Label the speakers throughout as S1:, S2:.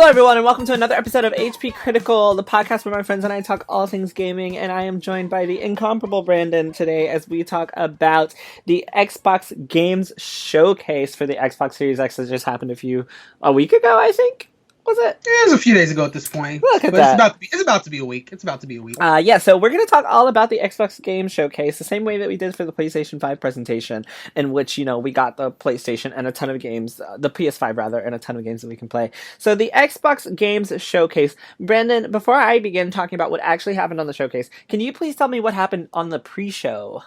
S1: Hello everyone and welcome to another episode of HP Critical, the podcast where my friends and I talk all things gaming, and I am joined by the incomparable Brandon today as we talk about the Xbox Games Showcase for the Xbox Series X that just happened a week ago, I think. Was it?
S2: It was a few days ago at this point.
S1: Look at that.
S2: It's about to be a week.
S1: So we're going to talk all about the Xbox Game Showcase, the same way that we did for the PlayStation 5 presentation, in which, we got the PlayStation and a ton of games, the PS5 rather, and a ton of games that we can play. So the Xbox Games Showcase. Brandon, before I begin talking about what actually happened on the showcase, can you please tell me what happened on the pre-show?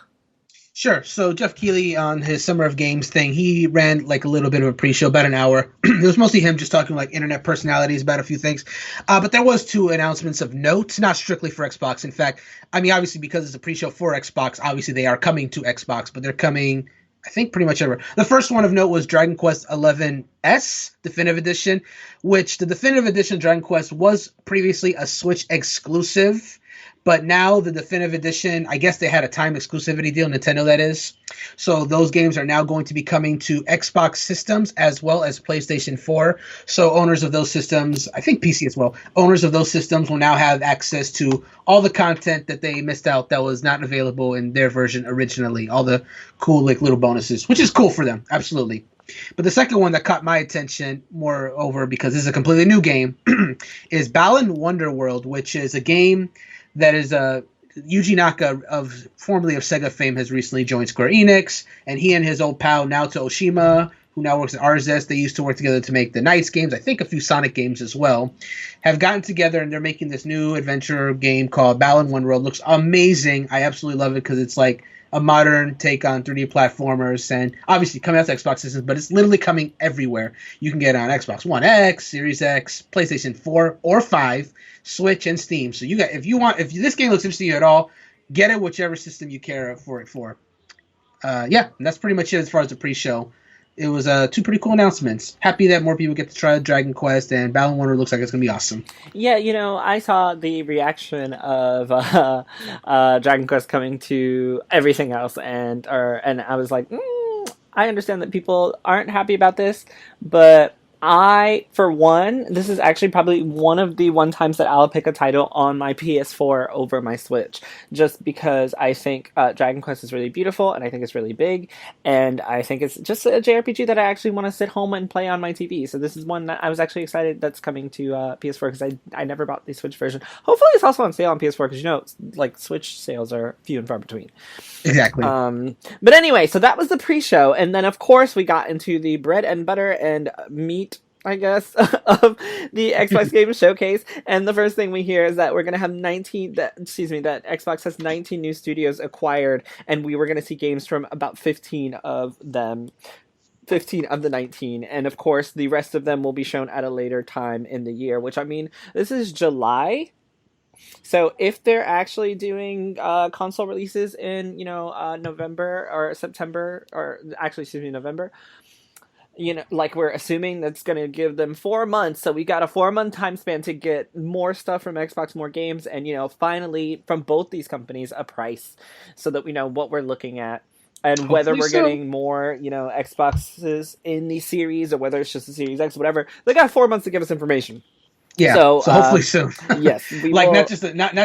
S2: Sure. So Jeff Keighley on his Summer of Games thing, he ran like a little bit of a pre-show, about an hour. It was mostly him just talking like internet personalities about a few things. But there was two announcements of note, not strictly for Xbox. In fact, obviously because it's a pre-show for Xbox, obviously they are coming to Xbox, but they're coming, I think, pretty much everywhere. The first one of note was Dragon Quest XI Definitive Edition, which the Definitive Edition Dragon Quest was previously a Switch exclusive. But now the Definitive Edition, I guess they had a time exclusivity deal, Nintendo that is. So those games are now going to be coming to Xbox systems as well as PlayStation 4. So owners of those systems, I think PC as well, owners of those systems will now have access to all the content that they missed out that was not available in their version originally. All the cool little bonuses, which is cool for them, absolutely. But the second one that caught my attention, moreover, because this is a completely new game, is Ballon Wonderworld, which is a game that is Yuji Naka, formerly of Sega fame, has recently joined Square Enix, and he and his old pal Naoto Oshima, who now works at Arzest, they used to work together to make the Knights games, I think a few Sonic games as well, have gotten together and they're making this new adventure game called Ballon Wonderworld. Looks amazing. I absolutely love it because it's like a modern take on 3D platformers, and obviously coming out to Xbox systems, but it's literally coming everywhere. You can get it on Xbox One X, Series X, PlayStation 4 or 5, Switch, and Steam. So if this game looks interesting to you at all, get it whichever system you care for it for. And that's pretty much it as far as the pre-show. It was two pretty cool announcements. Happy that more people get to try Dragon Quest, and Ballon Wonder looks like it's going to be awesome.
S1: Yeah, I saw the reaction of Dragon Quest coming to everything else, and I was like, I understand that people aren't happy about this, but for one, this is actually probably one of the times that I'll pick a title on my PS4 over my Switch, just because I think Dragon Quest is really beautiful, and I think it's really big, and I think it's just a JRPG that I actually want to sit home and play on my TV. So this is one that I was actually excited that's coming to PS4, because I never bought the Switch version. Hopefully it's also on sale on PS4, because Switch sales are few and far between.
S2: Exactly.
S1: But anyway, so that was the pre-show, and then of course we got into the bread and butter and meat, I guess, of the Xbox Game Showcase. And the first thing we hear is that we're going to have that Xbox has 19 new studios acquired, and we were going to see games from about 15 of them. 15 of the 19, and of course the rest of them will be shown at a later time in the year, which, this is July. So if they're actually doing console releases in, November or September, or actually, November, we're assuming that's going to give them 4 months. So we got a 4-month time span to get more stuff from Xbox, more games, and, finally from both these companies, a price, so that we know what we're looking at. And whether we're getting more, Xboxes in the series, or whether it's just the Series X, whatever. They got 4 months to give us information.
S2: Yeah, so hopefully soon.
S1: Yes,
S2: not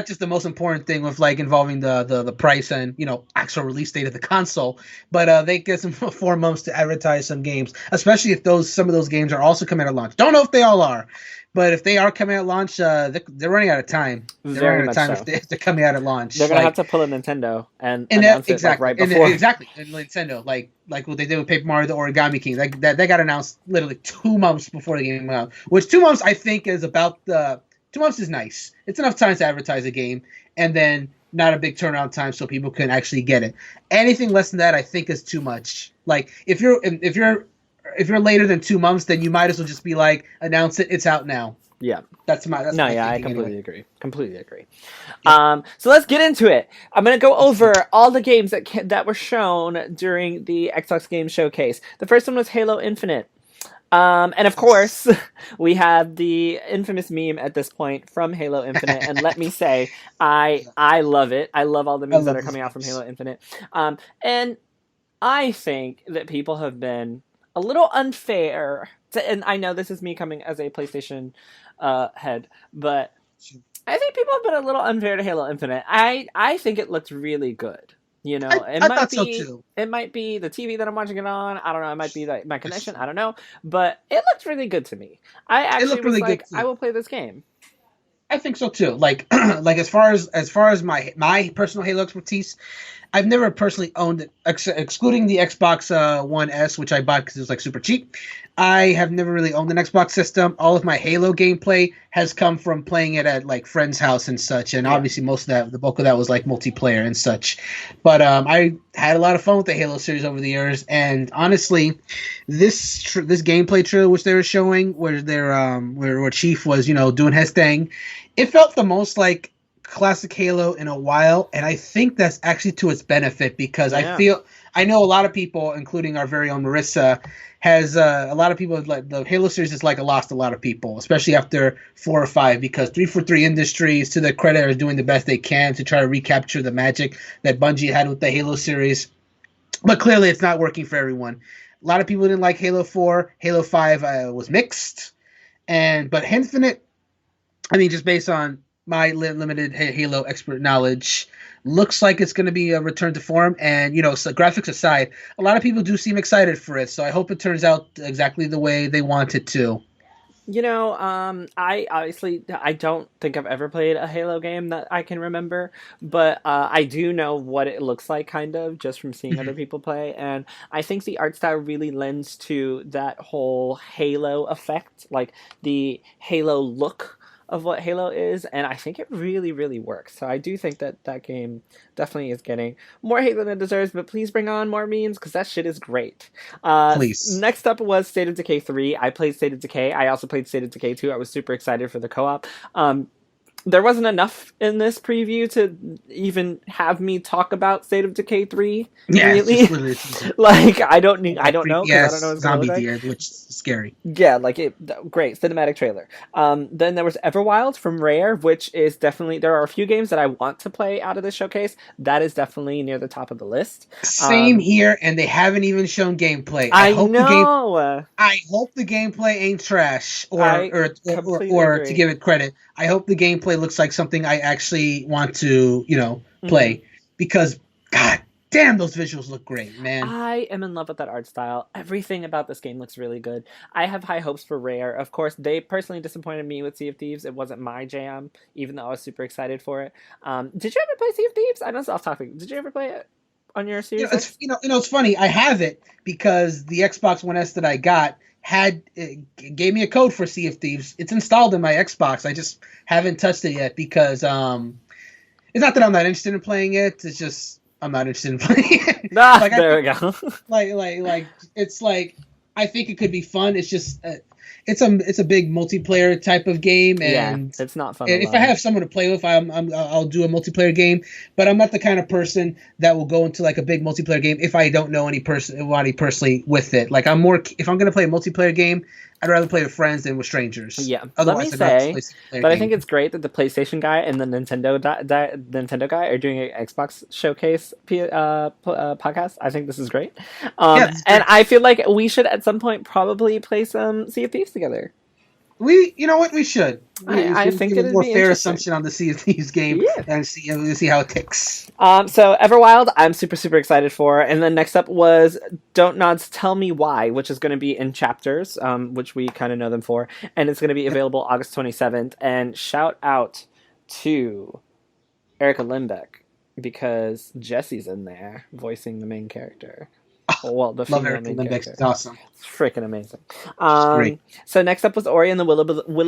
S2: just the most important thing with involving the price and actual release date of the console, but they get some 4 months to advertise some games, especially if some of those games are also coming at launch. Don't know if they all are, but if they are coming at launch, they're running out of time. They're running out of time if they're coming out at launch.
S1: They're gonna have to pull a Nintendo and announce it right before.
S2: Exactly, and Nintendo, like what they did with Paper Mario: The Origami King, that got announced literally 2 months before the game came out. Which 2 months I think is 2 months is nice. It's enough time to advertise a game, and then not a big turnaround time so people can actually get it. Anything less than that, I think, is too much. Like if you're later than 2 months, then you might as well just be like, announce it, it's out now.
S1: Yeah.
S2: That's my
S1: I completely agree. Completely agree. Yeah. So let's get into it. I'm going to go over all the games that were shown during the Xbox Game Showcase. The first one was Halo Infinite. And of course, we have the infamous meme at this point from Halo Infinite, and let me say, I love it. I love all the memes that are coming out from Halo Infinite. And I think that people have been a little unfair. And I know this is me coming as a PlayStation head, but I think people have been a little unfair to Halo Infinite. I think it looked really good. You know,
S2: I thought so too.
S1: it might be the TV that I'm watching it on. I don't know. It might be like my connection. I don't know, but it looked really good to me. I
S2: It
S1: actually
S2: looked
S1: was
S2: really good
S1: like, I
S2: too.
S1: will play this game.
S2: I think so too. Like like as far as my personal Halo expertise, I've never personally owned it, excluding the Xbox One S, which I bought because it was like super cheap. I have never really owned an Xbox system. All of my Halo gameplay has come from playing it at like friends' house and such, and
S1: Yeah.
S2: obviously most of that, the bulk of that was like multiplayer and such. But I had a lot of fun with the Halo series over the years, and honestly, this gameplay trailer which they were showing, where where Chief was doing his thing, it felt the most like classic Halo in a while, and I think that's actually to its benefit because
S1: Yeah.
S2: I know a lot of people, including our very own Marissa, has a lot of people like the Halo series has like lost a lot of people, especially after 4 or 5, because 343 Industries, to their credit, are doing the best they can to try to recapture the magic that Bungie had with the Halo series, but clearly it's not working for everyone. A lot of people didn't like Halo 4. Halo 5 was mixed, but Infinite, I mean, just based on my limited Halo expert knowledge, looks like it's going to be a return to form. And so graphics aside, a lot of people do seem excited for it. So I hope it turns out exactly the way they want it to.
S1: I obviously I don't think I've ever played a Halo game that I can remember, but I do know what it looks like, kind of, just from seeing other people play, and I think the art style really lends to that whole Halo effect, like the Halo look of what Halo is, and I think it really, really works. So I do think that that game definitely is getting more hate than it deserves, but please bring on more memes because that shit is great.
S2: Please.
S1: Next up was State of Decay 3. I played State of Decay. I also played State of Decay 2. I was super excited for the co-op. There wasn't enough in this preview to even have me talk about State of Decay 3,
S2: Yeah, it's
S1: really.
S2: just literally
S1: Like, I don't need, I
S2: like
S1: don't know,
S2: creepy
S1: because I don't know what
S2: ass
S1: it's gonna look
S2: zombie
S1: like.
S2: deer, which is scary.
S1: Yeah, like great cinematic trailer. Then there was Everwild from Rare, which is definitely, there are a few games that I want to play out of this showcase. That is definitely near the top of the list.
S2: Same here, and they haven't even shown gameplay.
S1: I know.
S2: I hope the gameplay ain't trash,
S1: I completely
S2: or to
S1: agree.
S2: give it credit, I hope the gameplay looks like something I actually want to,
S1: Mhm.
S2: play, because god damn, those visuals look great, man.
S1: I am in love with that art style. Everything about this game looks really good. I have high hopes for Rare. Of course, they personally disappointed me with Sea of Thieves. It wasn't my jam, even though I was super excited for it. Did you ever play Sea of Thieves? I know it's off topic. Did you ever play it on your Series
S2: It's
S1: X?
S2: it's funny. I have it because the Xbox One S that I got had gave me a code for Sea of Thieves. It's installed in my Xbox. I just haven't touched it yet because it's not that I'm not interested in playing it. It's just I'm not interested in playing it.
S1: Ah,
S2: Like
S1: there we go.
S2: like it's like I think it could be fun. It's just it's a big multiplayer type of game,
S1: Yeah,
S2: and
S1: it's not fun
S2: if I
S1: alone.
S2: have someone to play with, I'll do a multiplayer game. But I'm not the kind of person that will go into like a big multiplayer game if I don't know anybody personally with it. Like I'm more, if I'm gonna play a multiplayer game, I'd rather play with friends than with strangers.
S1: Yeah, let me
S2: Otherwise, I'd rather just
S1: say,
S2: play a single player
S1: but I think
S2: game.
S1: it's great that the PlayStation guy and the Nintendo guy are doing an Xbox showcase podcast. I think this is great,
S2: Yeah, this is
S1: and
S2: great.
S1: I feel like we should at some point probably play some Sea of Thieves together.
S2: You know what, we should.
S1: I
S2: We
S1: think
S2: give a
S1: it'd
S2: more
S1: be
S2: fair
S1: interesting.
S2: assumption on the Sea of Thieves game
S1: Yeah.
S2: and see how it ticks.
S1: So Everwild, I'm super super excited for, and then next up was Don't Nods Tell Me Why, which is going to be in chapters, which we kind of know them for, and it's going to be
S2: Yep.
S1: available August 27th. And shout out to Erica Limbeck because Jesse's in there voicing the main character. Well, the
S2: Love
S1: female
S2: Erica
S1: main
S2: Limbeck.
S1: character.
S2: She's awesome.
S1: It's freaking amazing.
S2: She's great.
S1: So next up was Ori and the Will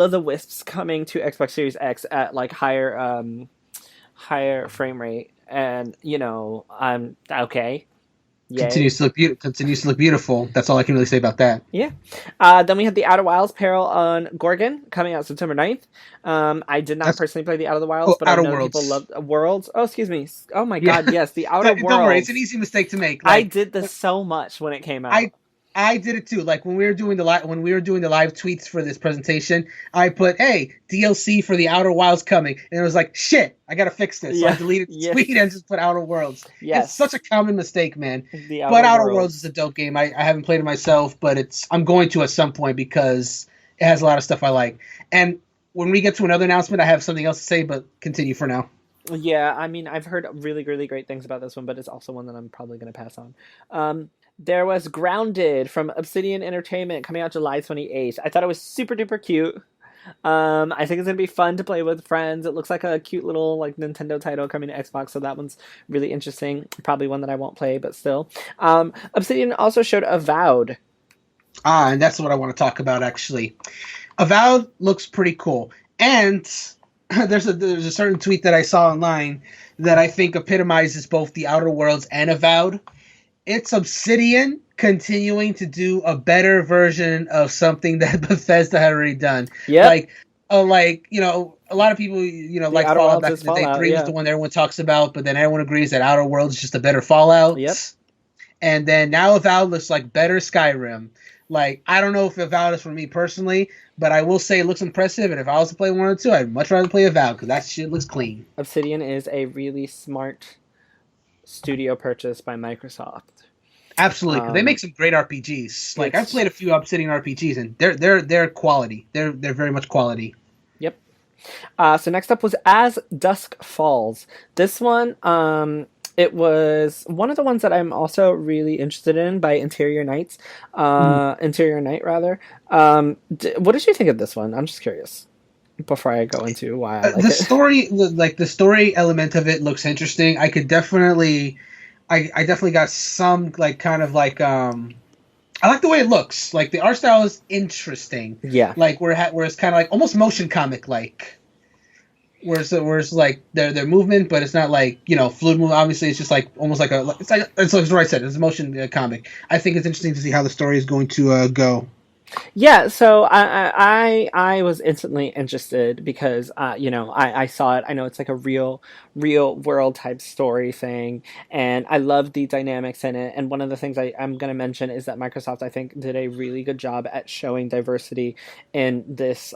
S1: of the Wisps coming to Xbox Series X at like higher frame rate, and I'm okay. Yay.
S2: Continues to look beautiful. That's all I can really say about that.
S1: Yeah. Then we had the Outer Wilds Peril on Gorgon coming out September 9th. I did not
S2: That's
S1: personally play the Outer Wilds, but I
S2: Outer
S1: know people
S2: Worlds.
S1: loved Worlds. Oh, excuse me. Oh my
S2: Yeah.
S1: God, yes, the Outer
S2: Don't worry, it's
S1: Worlds.
S2: an easy mistake to make.
S1: I
S2: Like
S1: did this so much when it came
S2: I
S1: out.
S2: I did it too. Like when we were doing the live tweets for this presentation, I put, "Hey, DLC for the Outer Wilds coming," and it was like, "Shit, I gotta fix this." So I
S1: Yeah.
S2: deleted the
S1: Yes.
S2: tweet and just put Outer Worlds. It's
S1: Yes.
S2: such a common mistake, man.
S1: The
S2: But Outer
S1: Worlds.
S2: Worlds is a dope game. I haven't played it myself, but I'm going to at some point because it has a lot of stuff I like. And when we get to another announcement, I have something else to say, but continue for now.
S1: Yeah, I mean, I've heard really, really great things about this one, but it's also one that I'm probably going to pass on. There was Grounded from Obsidian Entertainment coming out July 28th. I thought it was super duper cute. I think it's gonna be fun to play with friends. It looks like a cute little like Nintendo title coming to Xbox, so that one's really interesting. Probably one that I won't play, but still. Obsidian also showed Avowed.
S2: And that's what I want to talk about actually. Avowed looks pretty cool, and there's a certain tweet that I saw online that I think epitomizes both the Outer Worlds and Avowed. It's Obsidian continuing to do a better version of something that Bethesda had already done.
S1: Yeah,
S2: Like a lot of people like
S1: Outer
S2: Fallout
S1: Worlds
S2: back in the
S1: is
S2: day.
S1: Fallout,
S2: 3 was
S1: yeah.
S2: the one that everyone talks about, but then everyone agrees that Outer Worlds is just a better Fallout.
S1: Yep.
S2: And then now Avowed looks like better Skyrim. Like, I don't know if Avowed is for me personally, but I will say it looks impressive, and if I was to play 1 or 2, I'd much rather play Avowed, because that shit looks clean.
S1: Obsidian is a really smart studio purchase by Microsoft.
S2: Absolutely, 'cause they make some great RPGs. Like, I've played a few Obsidian RPGs, and they're quality. They're very much quality.
S1: Yep. So next up was As Dusk Falls. This one, it was one of the ones that I'm also really interested in by Interior Nights. Interior Night, rather. What did you think of this one? I'm just curious. Before I go into why I like
S2: the
S1: it.
S2: story, the story element of it looks interesting. I definitely got some I like the way it looks. Like the art style is interesting.
S1: Yeah.
S2: Like where it's kind of like almost motion comic like. Whereas like their movement, but it's not like fluid move. Obviously, it's just like almost like it's like what I said. It's a motion comic. I think it's interesting to see how the story is going to go.
S1: Yeah, so I was instantly interested because I saw it. I know it's like a real world type story thing, and I love the dynamics in it. And one of the things I'm going to mention is that Microsoft, I think, did a really good job at showing diversity in this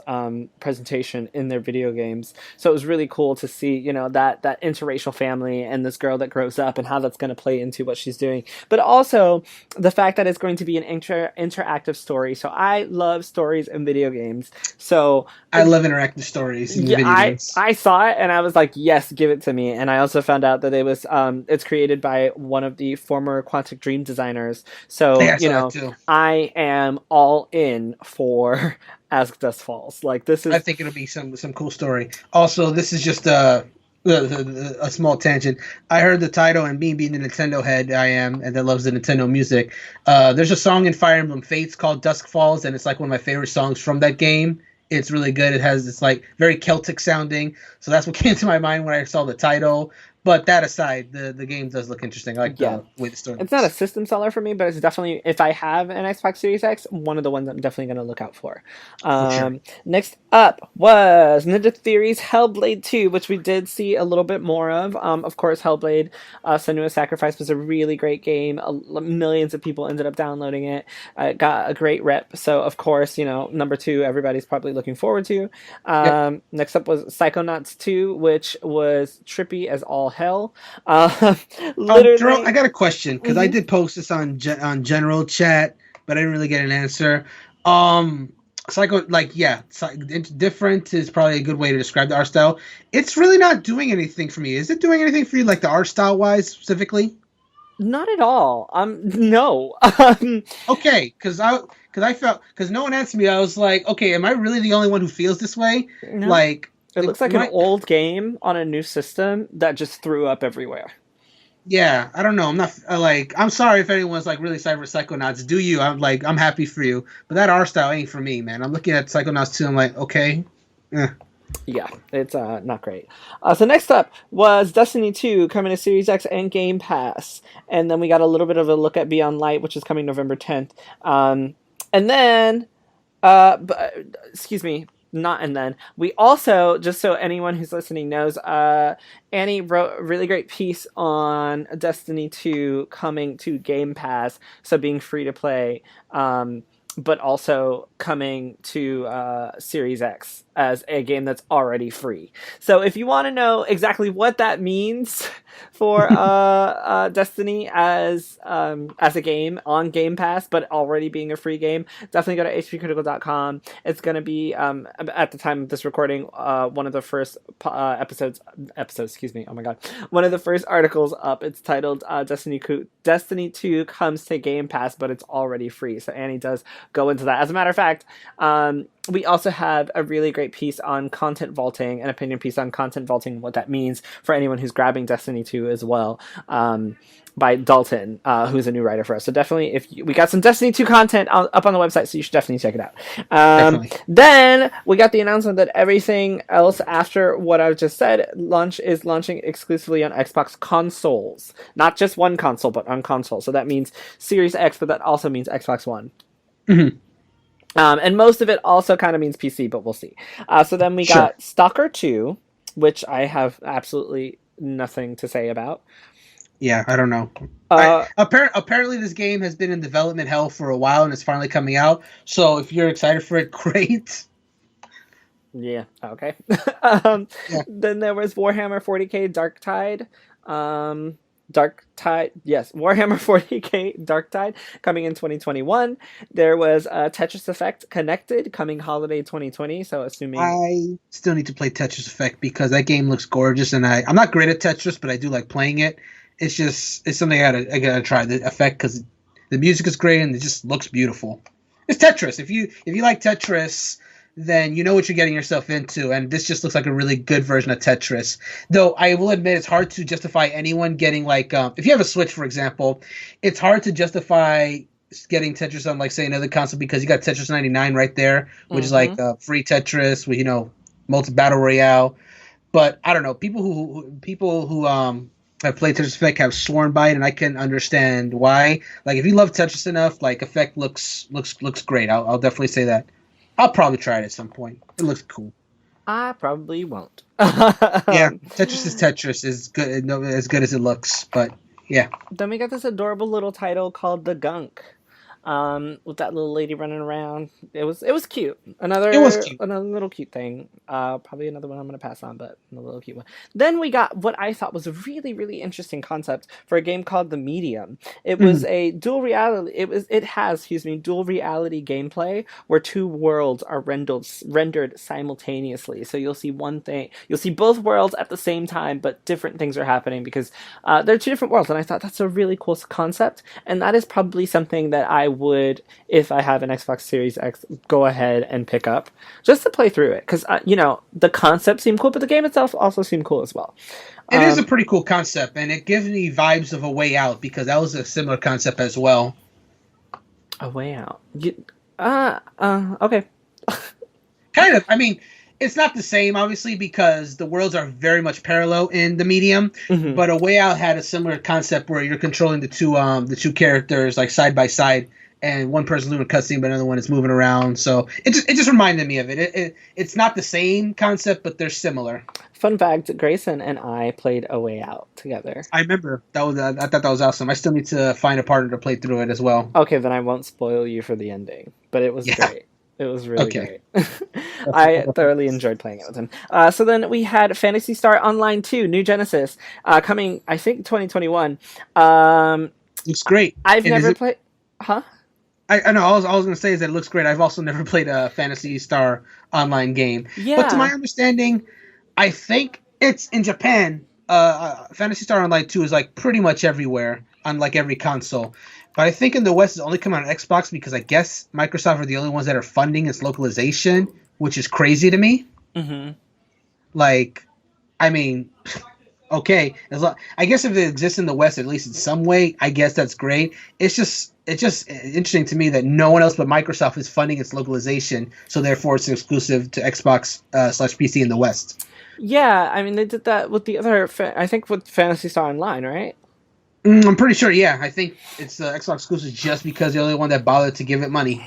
S1: presentation in their video games. So it was really cool to see that interracial family and this girl that grows up and how that's going to play into what she's doing, but also the fact that it's going to be an interactive story. So I love stories in video games. So
S2: I love interactive stories in video games.
S1: I saw it and I was like, yes, give it to me. And I also found out that it was it's created by one of the former Quantic Dream designers. So I am all in for As Dusk Falls. Like this is.
S2: I think it'll be some cool story. Also, this is just a small tangent. I heard the title, and me being the Nintendo head I am, and that loves the Nintendo music. There's a song in Fire Emblem Fates called Dusk Falls, and it's like one of my favorite songs from that game. It's really good. It's like very Celtic sounding. So that's what came to my mind when I saw the title. But that aside, the game does look interesting. I like the way the story looks.
S1: It's not a system seller for me, but it's definitely, if I have an Xbox Series X, one of the ones I'm definitely going to look out for.
S2: Sure.
S1: Next up was Ninja Theory's Hellblade 2, which we did see a little bit more of. Of course, Hellblade, Senua's Sacrifice was a really great game. Millions of people ended up downloading it. It got a great rep. So, of course, number 2, everybody's probably looking forward to. Next up was Psychonauts 2, which was trippy as all hell.
S2: Jerel, I got a question because I did post this on general chat, but I didn't really get an answer. Different is probably a good way to describe the art style. It's really not doing anything for me. Is it doing anything for you, like the art style wise specifically?
S1: Not at all. No.
S2: Okay, because no one answered me. I was like, okay, am I really the only one who feels this way?
S1: No.
S2: Like.
S1: It looks like an old game on a new system that just threw up everywhere.
S2: Yeah, I don't know. I'm not I'm sorry if anyone's like really excited for Psychonauts. Do you? I'm happy for you. But that art style ain't for me, man. I'm looking at Psychonauts 2. I'm like, okay.
S1: Yeah, it's not great. So next up was Destiny 2 coming to Series X and Game Pass. And then we got a little bit of a look at Beyond Light, which is coming November 10th. And then, excuse me. not and then. We also, just so anyone who's listening knows, Annie wrote a really great piece on Destiny 2 coming to Game Pass, so being free to play, but also coming to Series X as a game that's already free. So if you want to know exactly what that means for Destiny as a game on Game Pass, but already being a free game, definitely go to hpcritical.com. It's going to be, at the time of this recording, one of the first episodes, excuse me, oh my god, one of the first articles up. It's titled Destiny 2 comes to Game Pass, but it's already free. So Annie does go into that. As a matter of fact, we also have a really great piece on content vaulting, an opinion piece on content vaulting, what that means for anyone who's grabbing Destiny 2 as well, by Dalton, who's a new writer for us. So definitely, we got some Destiny 2 content up on the website, so you should definitely check it out. Then we got the announcement that everything else after what I've just said is launching exclusively on Xbox consoles. Not just one console, but on console. So that means Series X, but that also means Xbox One.
S2: Mm-hmm.
S1: And most of it also kind of means PC, but we'll see. So then we got Stalker 2, which I have absolutely nothing to say about.
S2: Yeah, I don't know. Apparently this game has been in development hell for a while, and it's finally coming out. So if you're excited for it, great.
S1: Yeah, okay. Then there was Warhammer 40k Darktide. Warhammer 40k Darktide coming in 2021. There was Tetris Effect Connected coming holiday 2020. So assuming
S2: I still need to play Tetris Effect because that game looks gorgeous, and I'm not great at Tetris, but I do like playing it. It's something I gotta try the effect because the music is great and it just looks beautiful. It's Tetris. If you like Tetris, then you know what you're getting yourself into, and this just looks like a really good version of Tetris. Though I will admit it's hard to justify anyone getting like if you have a Switch, for example, it's hard to justify getting Tetris on like say another console because you got Tetris 99 right there, which is like free Tetris with multi battle royale. But I don't know, people who have played Tetris Effect have sworn by it, and I can understand why. Like if you love Tetris enough, like Effect looks great. I'll definitely say that. I'll probably try it at some point. It looks cool.
S1: I probably won't.
S2: Yeah, Tetris is Tetris. Is good, as good as it looks, but yeah.
S1: Then we got this adorable little title called The Gunk, with that little lady running around. It was cute. Another little cute thing. Probably another one I'm going to pass on, but a little cute one. Then we got what I thought was a really, really interesting concept for a game called The Medium. It was a dual reality. It has dual reality gameplay where two worlds are rendered simultaneously. So you'll see both worlds at the same time, but different things are happening because they're two different worlds. And I thought that's a really cool concept, and that is probably something that I would, if I have an Xbox Series X, go ahead and pick up just to play through it because the concept seemed cool, but the game itself also seemed cool as well.
S2: It is a pretty cool concept, and it gives me vibes of A Way Out because that was a similar concept as well.
S1: A Way Out. Okay.
S2: Kind of. I mean, it's not the same, obviously, because the worlds are very much parallel in The Medium. Mm-hmm. But A Way Out had a similar concept where you're controlling the two characters like side by side, and one person's doing a cutscene, but another one is moving around. So it just reminded me of it. It's not the same concept, but they're similar.
S1: Fun fact: Grayson and I played A Way Out together.
S2: I remember I thought that was awesome. I still need to find a partner to play through it as well.
S1: Okay, then I won't spoil you for the ending, but it was great. It was really great. I thoroughly enjoyed playing it with him. So then we had Phantasy Star Online 2, New Genesis, coming, I think, 2021.
S2: Looks great.
S1: I've never played... Huh?
S2: I know. All I was going to say is that it looks great. I've also never played a Phantasy Star Online game. Yeah. But to my understanding, I think it's in Japan. Phantasy Star Online 2 is like pretty much everywhere on like every console. But I think in the West it's only come out on Xbox because I guess Microsoft are the only ones that are funding its localization, which is crazy to me. Mm-hmm. Like, I mean, okay. I guess if it exists in the West, at least in some way, I guess that's great. It's just interesting to me that no one else but Microsoft is funding its localization, so therefore it's exclusive to Xbox /PC in the West.
S1: Yeah, I mean, they did that with the other, I think with Phantasy Star Online, right?
S2: I'm pretty sure, yeah. I think it's Xbox exclusive just because they're the only one that bothered to give it money.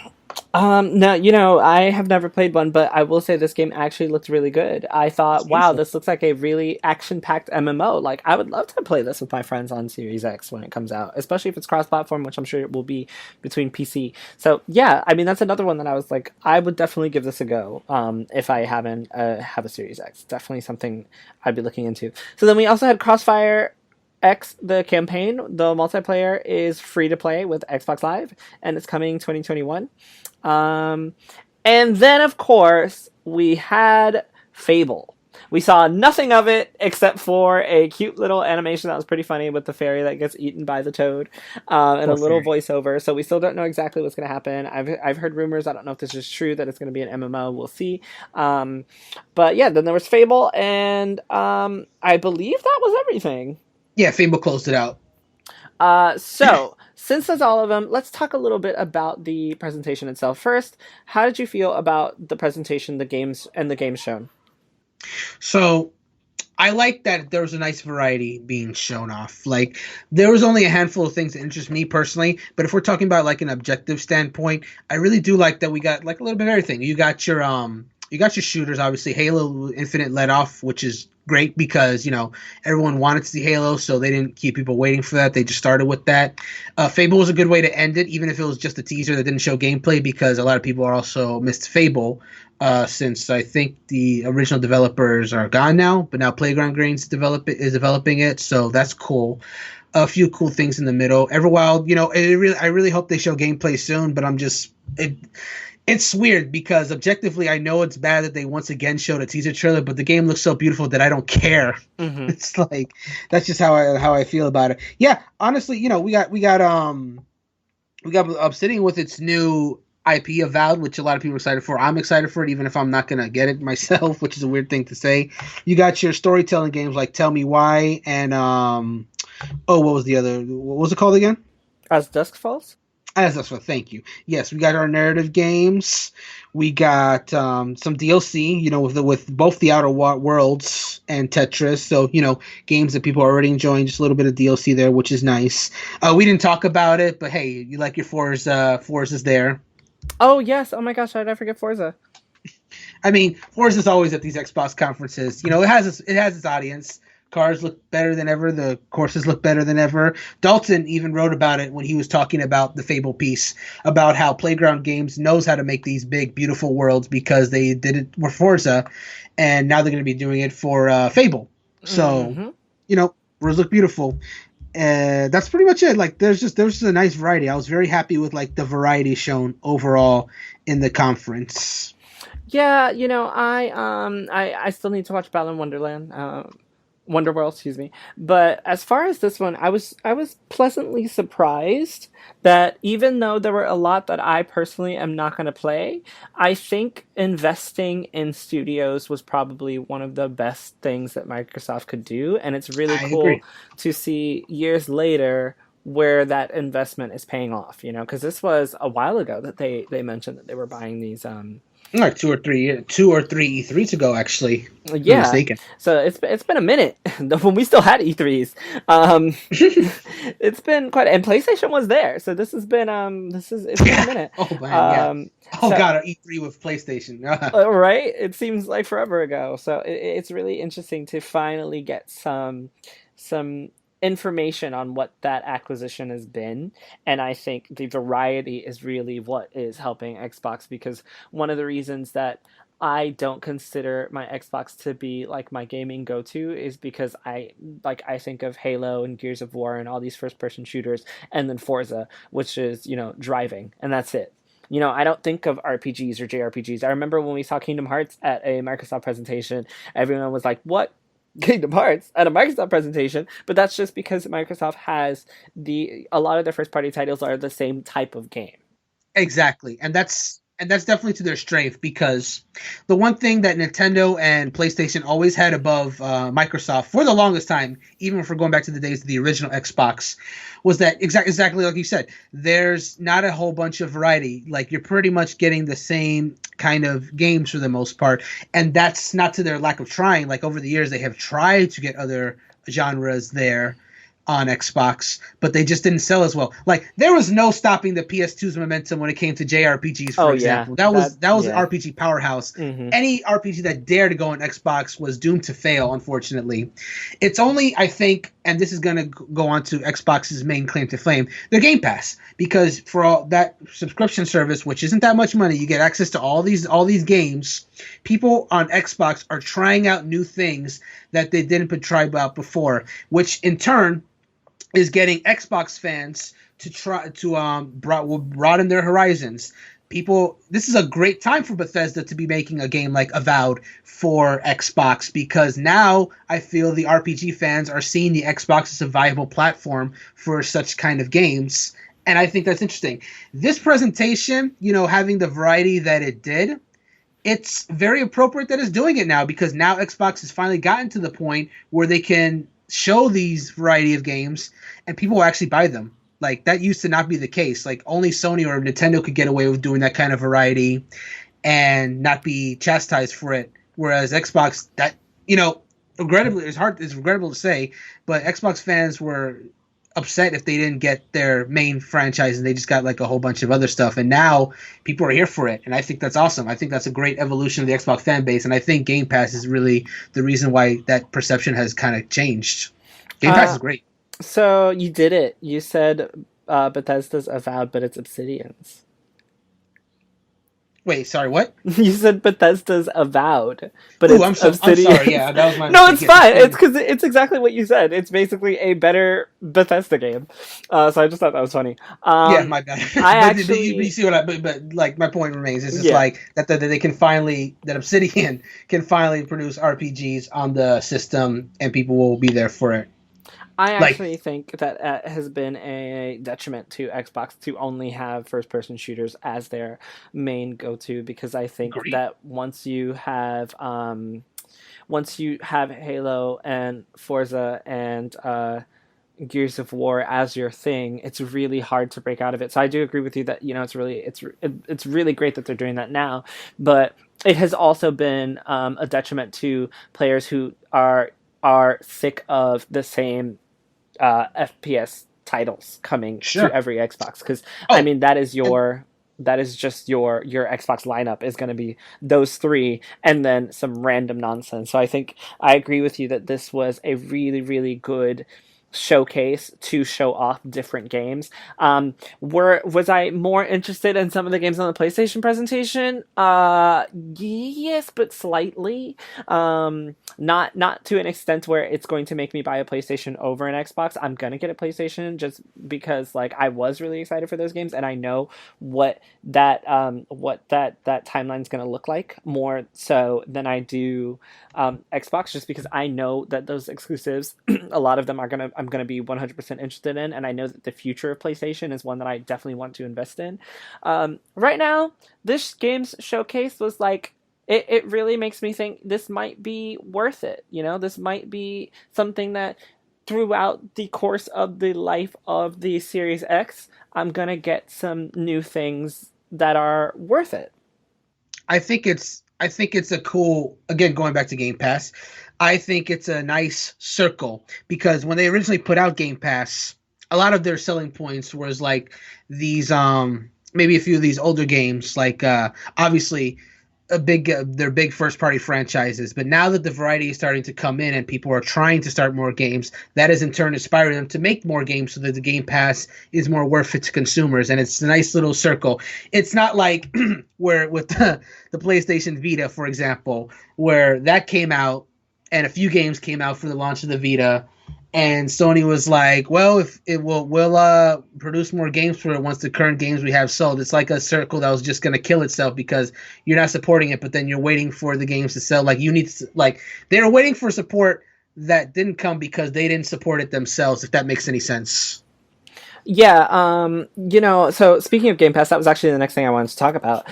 S1: No, I have never played one, but I will say this game actually looked really good. I
S2: It's
S1: thought, wow,
S2: beautiful.
S1: this looks like a really action-packed MMO. Like, I would love to play this with my friends on Series X when it comes out, especially if it's cross-platform, which I'm sure it will be between PC. So, yeah, I mean, that's another one that I was like, I would definitely give this a go. If I haven't have a Series X, definitely something I'd be looking into. So then we also had Crossfire X, the campaign. The multiplayer is free to play with Xbox Live, and it's coming 2021. Um, and then, of course, we had Fable. We saw nothing of it except for a cute little animation that was pretty funny with the fairy that gets eaten by the toad, and a
S2: Poor
S1: little
S2: fairy.
S1: voiceover. So we still don't know exactly what's going to happen. I've heard rumors. I don't know if this is true that it's going to be an MMO. We'll see. Um, but yeah, then there was Fable, and I believe that was everything.
S2: Yeah, Fable closed it out.
S1: So, since that's all of them, let's talk a little bit about the presentation itself. First, how did you feel about the presentation, the games, and the games shown?
S2: So I like that there was a nice variety being shown off. Like there was only a handful of things that interest me personally, but if we're talking about like an objective standpoint, I really do like that we got like a little bit of everything. You got your shooters, obviously. Halo Infinite let off, which is great because everyone wanted to see Halo, so they didn't keep people waiting for that. They just started with that. Fable was a good way to end it, even if it was just a teaser that didn't show gameplay, because a lot of people are also missed Fable. Since I think the original developers are gone now, but now Playground Games is developing it, so that's cool. A few cool things in the middle. Everwild, I really hope they show gameplay soon, but it's weird because objectively I know it's bad that they once again showed a teaser trailer, but the game looks so beautiful that I don't care.
S1: Mm-hmm.
S2: It's like that's just how I feel about it. Yeah, honestly, we got Obsidian with its new IP Avowed, which a lot of people are excited for. I'm excited for it, even if I'm not gonna get it myself, which is a weird thing to say. You got your storytelling games like Tell Me Why and what was the other? What was it called again?
S1: As Dusk Falls?
S2: As that's what. Thank you. Yes, we got our narrative games. We got some DLC. With both the Outer Worlds and Tetris. So games that people are already enjoying. Just a little bit of DLC there, which is nice. We didn't talk about it, but hey, you like your Forza? Forza's there.
S1: Oh yes! Oh my gosh! How did I forget Forza?
S2: I mean, Forza's always at these Xbox conferences. It has its audience. Cars look better than ever. The courses look better than ever. Dalton even wrote about it when he was talking about the Fable piece, about how Playground Games knows how to make these big, beautiful worlds because they did it for Forza, and now they're going to be doing it for Fable. So,
S1: Mm-hmm.
S2: worlds look beautiful. That's pretty much it. Like, there's just a nice variety. I was very happy with like the variety shown overall in the conference.
S1: Yeah, I still need to watch Ballon Wonderland. Wonderworld, excuse me. But as far as this one, I was pleasantly surprised that even though there were a lot that I personally am not going to play, I think investing in studios was probably one of the best things that Microsoft could do, and it's really
S2: I
S1: cool
S2: agree.
S1: to see years later where that investment is paying off, because this was a while ago that they mentioned that they were buying these
S2: Like two or three E3s ago, actually, if I'm not
S1: yeah,
S2: mistaken.
S1: so it's been a minute when we still had E3s. Um, it's been quite, and PlayStation was there, so this has been it's been a
S2: Yeah.
S1: minute.
S2: Oh man, yeah.
S1: Um,
S2: Oh
S1: so
S2: god, an E3 with PlayStation.
S1: right, it seems like forever ago. So it's really interesting to finally get some information on what that acquisition has been, and I think the variety is really what is helping Xbox, because one of the reasons that I don't consider my Xbox to be like my gaming go-to is because I think of Halo and Gears of War and all these first-person shooters, and then Forza, which is driving, and that's it. I don't think of RPGs or JRPGs. I remember when we saw Kingdom Hearts at a Microsoft presentation, everyone was like, "What? Kingdom Hearts at a Microsoft presentation?" But that's just because Microsoft has a lot of their first party titles are the same type of game.
S2: Exactly, and that's definitely to their strength because the one thing that Nintendo and PlayStation always had above Microsoft for the longest time, even if we're going back to the days of the original Xbox, was that exactly like you said. There's not a whole bunch of variety. Like you're pretty much getting the same kind of games for the most part, and that's not to their lack of trying. Like over the years, they have tried to get other genres there. on Xbox, but they just didn't sell as well. Like there was no stopping the PS2's momentum when it came to JRPGs, for example. That was an RPG powerhouse.
S1: Mm-hmm.
S2: Any RPG that dared to go on Xbox was doomed to fail, unfortunately. It's only, I think, and this is going to go on to Xbox's main claim to fame, their Game Pass, because for all that subscription service, which isn't that much money, you get access to all these games. People on Xbox are trying out new things that they didn't try out before, which in turn is getting Xbox fans to try to broaden their horizons. This is a great time for Bethesda to be making a game like Avowed for Xbox, because now I feel the RPG fans are seeing the Xbox as a viable platform for such kind of games, and I think that's interesting. This presentation, having the variety that it did, it's very appropriate that it's doing it now, because now Xbox has finally gotten to the point where they can show these variety of games and people will actually buy them. Like, that used to not be the case. Like, only Sony or Nintendo could get away with doing that kind of variety and not be chastised for it. Whereas Xbox, that, regrettably, it's regrettable to say, but Xbox fans were upset if they didn't get their main franchise and they just got like a whole bunch of other stuff. And now people are here for it. And I think that's awesome. I think that's a great evolution of the Xbox fan base. And I think Game Pass is really the reason why that perception has kind of changed. Game Pass is great.
S1: So you did it. You said Bethesda's Avowed, but it's Obsidian's.
S2: Wait, sorry, what?
S1: You said Bethesda's Avowed, but it's Obsidian's.
S2: I'm sorry, yeah, that was my
S1: No, it's fine. It's because it's exactly what you said. It's basically a better Bethesda game. So I just thought that was funny.
S2: Yeah, my bad.
S1: You
S2: see what but like my point remains. It's just like that they can finally, that Obsidian can finally produce RPGs on the system, and people will be there for it.
S1: I actually think that has been a detriment to Xbox to only have first-person shooters as their main go-to, because I think that once you have Halo and Forza and Gears of War as your thing, it's really hard to break out of it. So I do agree with you that it's really great that they're doing that now, but it has also been a detriment to players who are sick of the same FPS titles coming to every Xbox, because I mean that is just your Xbox lineup is going to be those three and then some random nonsense. So I think I agree with you that this was a really, really good showcase to show off different games. Was I more interested in some of the games on the PlayStation presentation? Yes, but slightly. Not to an extent where it's going to make me buy a PlayStation over an Xbox. I'm gonna get a PlayStation just because I was really excited for those games, and I know what that timeline is gonna look like more so than I do Xbox, just because I know that those exclusives, a lot of them I'm gonna be 100% interested in, and I know that the future of PlayStation is one that I definitely want to invest in. Right now, this game's showcase was it really makes me think this might be worth it. This might be something that throughout the course of the life of the Series X, I'm gonna get some new things that are worth it.
S2: I think it's a cool, again, going back to Game Pass, I think it's a nice circle, because when they originally put out Game Pass, a lot of their selling points was these maybe a few of these older games, obviously they're big first party franchises, but now that the variety is starting to come in and people are trying to start more games, that has in turn inspired them to make more games so that the Game Pass is more worth it to consumers, and it's a nice little circle. It's not like where with the PlayStation Vita, for example, where that came out and a few games came out for the launch of the Vita, and Sony was like, well, if it we'll produce more games for it once the current games we have sold. It's like a circle that was just going to kill itself, because you're not supporting it, but then you're waiting for the games to sell. They were waiting for support that didn't come because they didn't support it themselves, if that makes any sense.
S1: Yeah, so speaking of Game Pass, that was actually the next thing I wanted to talk about.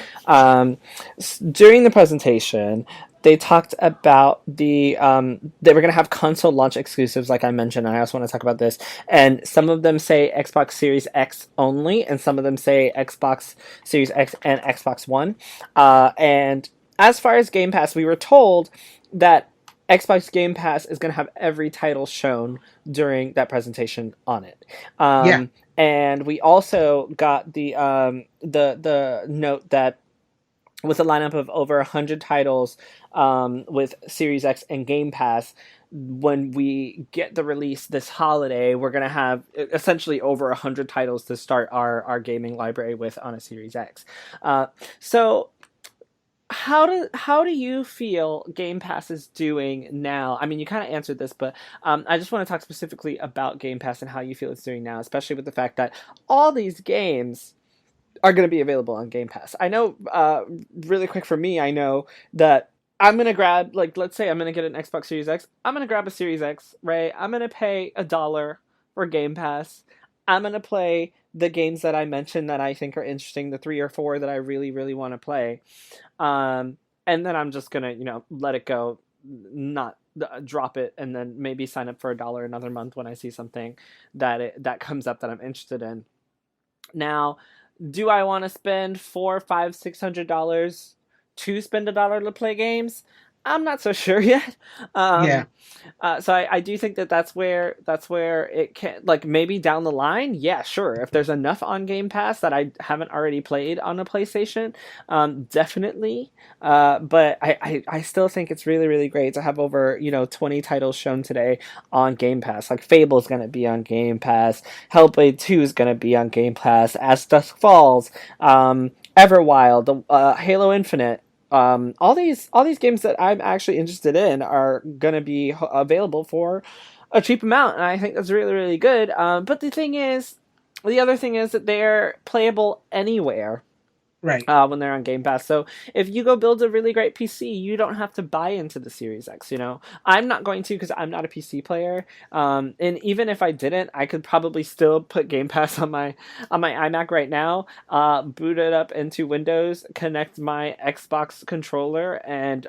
S1: During the presentation, they talked about they were going to have console launch exclusives, like I mentioned. I also want to talk about this. And some of them say Xbox Series X only, and some of them say Xbox Series X and Xbox One. And as far as Game Pass, we were told that Xbox Game Pass is going to have every title shown during that presentation on it.
S2: Yeah.
S1: And we also got the note that with a lineup of over 100 titles with Series X and Game Pass, when we get the release this holiday, we're going to have essentially over 100 titles to start our gaming library with on a Series X. So how do you feel Game Pass is doing now? I mean, you kind of answered this, but I just want to talk specifically about Game Pass and how you feel it's doing now, especially with the fact that all these games are going to be available on Game Pass. I know, really quick for me, I know that I'm going to grab, like, let's say I'm going to get an Xbox Series X. I'm going to grab a Series X, right? I'm going to pay $1 for Game Pass. I'm going to play the games that I mentioned that I think are interesting, the 3 or 4 that I really, really want to play. And then I'm just going to, let it go, not drop it, and then maybe sign up for $1 another month when I see something that comes up that I'm interested in. Now, do I want to spend $400, $500, $600 to spend $1 to play games? I'm not so sure yet.
S2: Yeah.
S1: So I do think that's where it can, like, maybe down the line. Yeah, sure. If there's enough on Game Pass that I haven't already played on a PlayStation, definitely. But I still think it's really, really great to have over 20 titles shown today on Game Pass. Like Fable is going to be on Game Pass. Hellblade 2 is going to be on Game Pass. As Dusk Falls, Everwild, Halo Infinite. All these games that I'm actually interested in are gonna be available for a cheap amount, and I think that's really, really good. But the other thing is that they're playable anywhere.
S2: Right.
S1: When they're on Game Pass. So if you go build a really great PC, you don't have to buy into the Series X. I'm not going to, because I'm not a PC player. And even if I didn't, I could probably still put Game Pass on my iMac right now, boot it up into Windows, connect my Xbox controller, and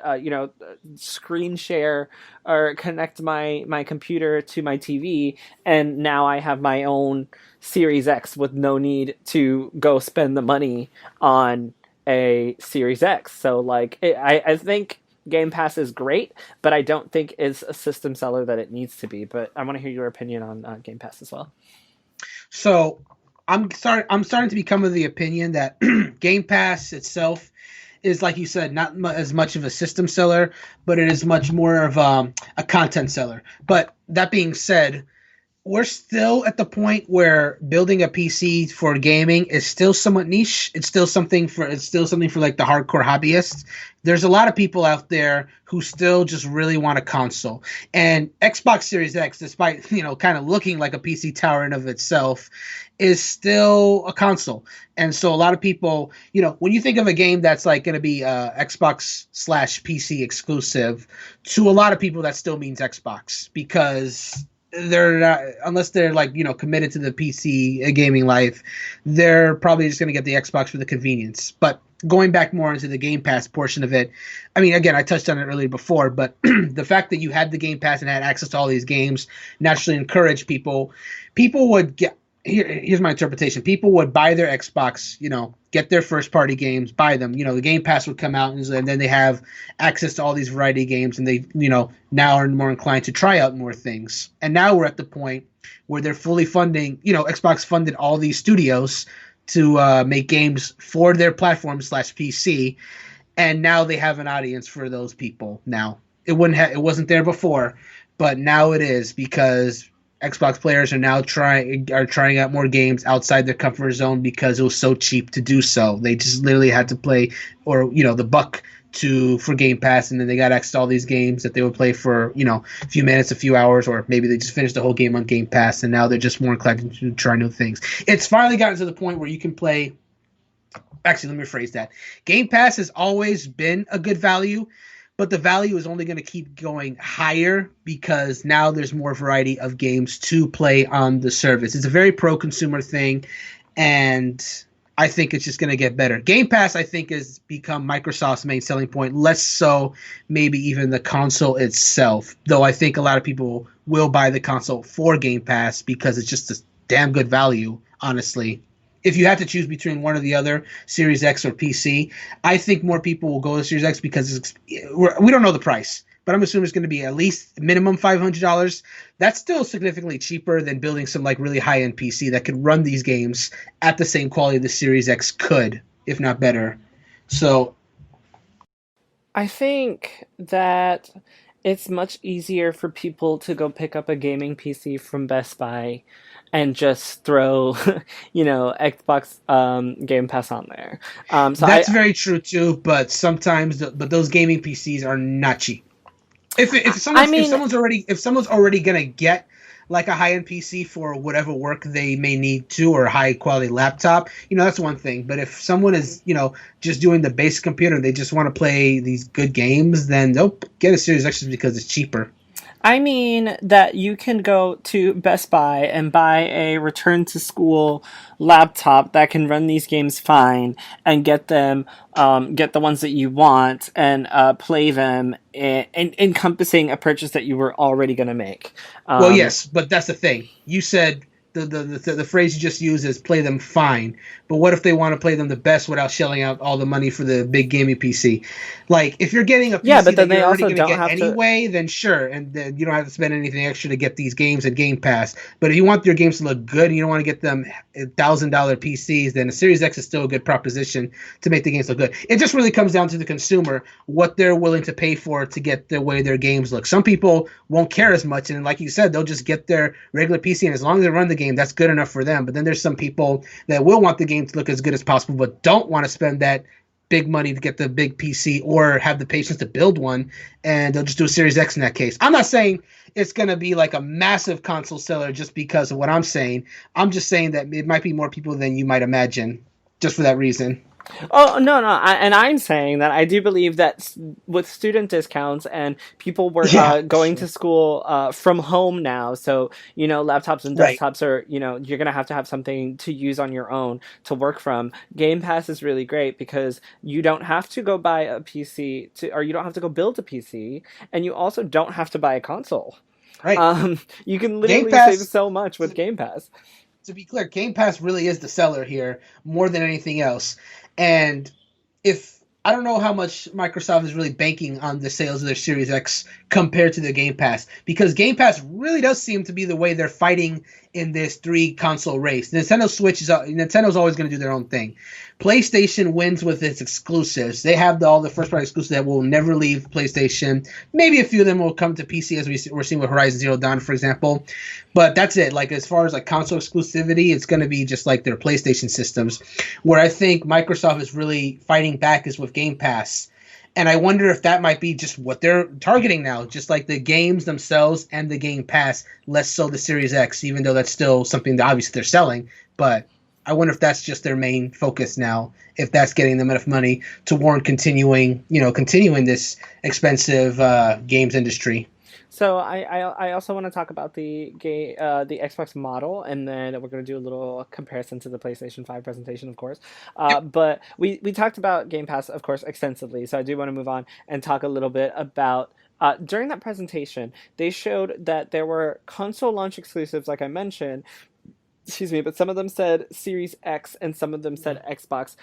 S1: screen share or connect my computer to my TV, and now I have my own Series X with no need to go spend the money on a Series X. So I think Game Pass is great, but I don't think it's a system seller that it needs to be. But I want to hear your opinion on Game Pass as well.
S2: So I'm starting to become of the opinion that Game Pass itself is, like you said, not as much of a system seller, but it is much more of a content seller. But that being said, we're still at the point where building a PC for gaming is still somewhat niche. It's still something for like the hardcore hobbyists. There's a lot of people out there who still just really want a console. And Xbox Series X, despite kind of looking like a PC tower in of itself, is still a console. And so a lot of people, when you think of a game that's like going to be Xbox/PC exclusive, to a lot of people that still means Xbox, because they're not, unless they're committed to the PC gaming life, they're probably just going to get the Xbox for the convenience. But going back more into the Game Pass portion of it, I mean, again, I touched on it earlier before, but the fact that you had the Game Pass and had access to all these games naturally encouraged people would get. Here's my interpretation. People would buy their Xbox, get their first party games, buy them. The Game Pass would come out, and then they have access to all these variety of games, and they, now are more inclined to try out more things. And now we're at the point where they're fully funding, Xbox funded all these studios to make games for their platform/PC, and now they have an audience for those people. Now it wasn't there before, but now it is, because Xbox players are now trying out more games outside their comfort zone because it was so cheap to do so. They just literally had to play, or the buck for Game Pass, and then they got access to all these games that they would play for a few minutes, a few hours, or maybe they just finished the whole game on Game Pass, and now they're just more inclined to try new things. It's finally gotten to the point where you can play. Actually, let me rephrase that. Game Pass has always been a good value, but the value is only going to keep going higher because now there's more variety of games to play on the service. It's a very pro-consumer thing, and I think it's just going to get better. Game Pass, I think, has become Microsoft's main selling point, less so maybe even the console itself, though I think a lot of people will buy the console for Game Pass because it's just a damn good value, honestly. If you had to choose between one or the other, Series X or PC, I think more people will go to Series X because we don't know the price. but I'm assuming it's going to be at least minimum $500. That's still significantly cheaper than building some like really high-end PC that could run these games at the same quality the Series X could, if not better. So
S1: I think that it's much easier for people to go pick up a gaming PC from Best Buy and just throw, Xbox Game Pass on there.
S2: that's very true too, but sometimes but those gaming PCs are not cheap. If someone's already gonna get like a high end PC for whatever work they may need to, or a high quality laptop, that's one thing. But if someone is just doing the basic computer and they just want to play these good games, then they'll get a Series X because it's cheaper.
S1: I mean that you can go to Best Buy and buy a return to school laptop that can run these games fine and get the ones that you want and play them, encompassing a purchase that you were already going to make.
S2: Well, yes, but that's the thing. You said the phrase you just used is play them fine. But what if they want to play them the best without shelling out all the money for the big gaming PC? Like, if you're getting a PC
S1: but then
S2: that you're already
S1: also
S2: going to
S1: don't
S2: get
S1: have to.
S2: anyway, then sure, and then you don't have to spend anything extra to get these games and Game Pass. But if you want your games to look good and you don't want to get them $1,000 PCs, then a Series X is still a good proposition to make the games look good. It just really comes down to the consumer, what they're willing to pay for to get the way their games look. Some people won't care as much, and like you said, they'll just get their regular PC, and as long as they run the game, that's good enough for them. But then there's some people that will want the game to look as good as possible, but don't want to spend that big money to get the big PC or have the patience to build one, and they'll just do a Series X in that case. I'm not saying it's going to be like a massive console seller just because of what I'm saying. I'm just saying that it might be more people than you might imagine just for that reason.
S1: Oh, no, and I'm saying that I do believe that with student discounts and people were going to school from home now, so laptops and desktops are you're gonna have to have something to use on your own to work from. Game Pass is really great because you don't have to go buy a PC or you don't have to go build a PC, and you also don't have to buy a console.
S2: Right.
S1: You can literally save so much with Game Pass.
S2: To be clear, Game Pass really is the seller here more than anything else. And I don't know how much Microsoft is really banking on the sales of their Series X compared to the Game Pass, because Game Pass really does seem to be the way they're fighting in this 3-console race. Nintendo's always going to do their own thing. PlayStation wins with its exclusives. They have all the first-party exclusives that will never leave PlayStation. Maybe a few of them will come to PC, as we're seeing with Horizon Zero Dawn, for example. But that's it. Like, as far as like console exclusivity, it's going to be just like their PlayStation systems. Where I think Microsoft is really fighting back is with Game Pass. And I wonder if that might be just what they're targeting now, just like the games themselves and the Game Pass, less so the Series X, even though that's still something that obviously they're selling. But I wonder if that's just their main focus now, if that's getting them enough money to warrant continuing this expensive games industry.
S1: So I also want to talk about the Xbox model, and then we're going to do a little comparison to the PlayStation 5 presentation, of course. But we talked about Game Pass, of course, extensively. So I do want to move on and talk a little bit about during that presentation, they showed that there were console launch exclusives, like I mentioned. Excuse me, but some of them said Series X and some of them said Xbox.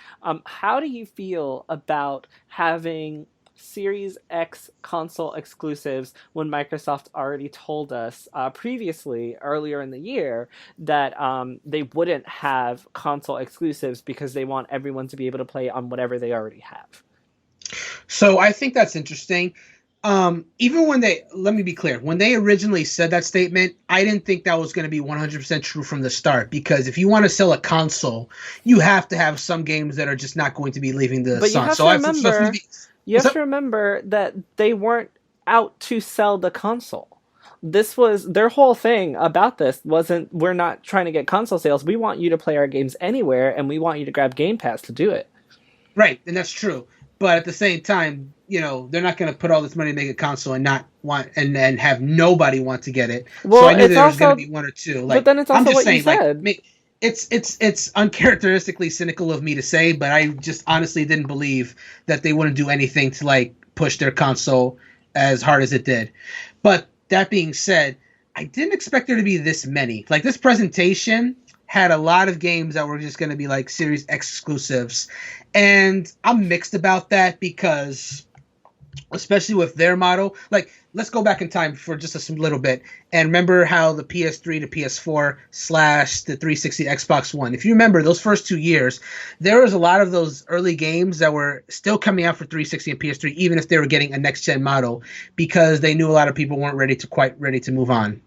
S1: How do you feel about having Series X console exclusives when Microsoft already told us previously, earlier in the year, that they wouldn't have console exclusives because they want everyone to be able to play on whatever they already have?
S2: So I think that's interesting. Even let me be clear, when they originally said that statement, I didn't think that was going to be 100% true from the start, because if you want to sell a console, you have to have some games that are just not going to be leaving the sun.
S1: You have to remember that they weren't out to sell the console. This was their whole thing about this wasn't, we're not trying to get console sales. We want you to play our games anywhere, and we want you to grab Game Pass to do it.
S2: Right, and that's true. But at the same time, they're not going to put all this money to make a console and not want and have nobody want to get it.
S1: Well,
S2: so I knew there was going to be one or two.
S1: But then it's also what you said.
S2: Like, it's uncharacteristically cynical of me to say, but I just honestly didn't believe that they wouldn't do anything to like push their console as hard as it did. But that being said, I didn't expect there to be this many. Like, this presentation had a lot of games that were just going to be like Series X exclusives. And I'm mixed about that, because especially with their model. Like, let's go back in time for just little bit and remember how the PS3 to PS4 slash the 360 Xbox One. If you remember those first 2 years, there was a lot of those early games that were still coming out for 360 and PS3, even if they were getting a next gen model, because they knew a lot of people weren't quite ready to move on.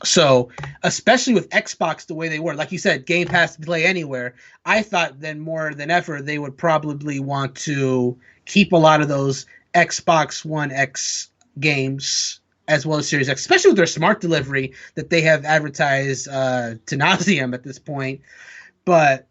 S2: So, especially with Xbox the way they were, like you said, Game Pass to play anywhere, I thought then more than ever they would probably want to keep a lot of those Xbox One X games as well as Series X, especially with their smart delivery that they have advertised to nauseum at this point. But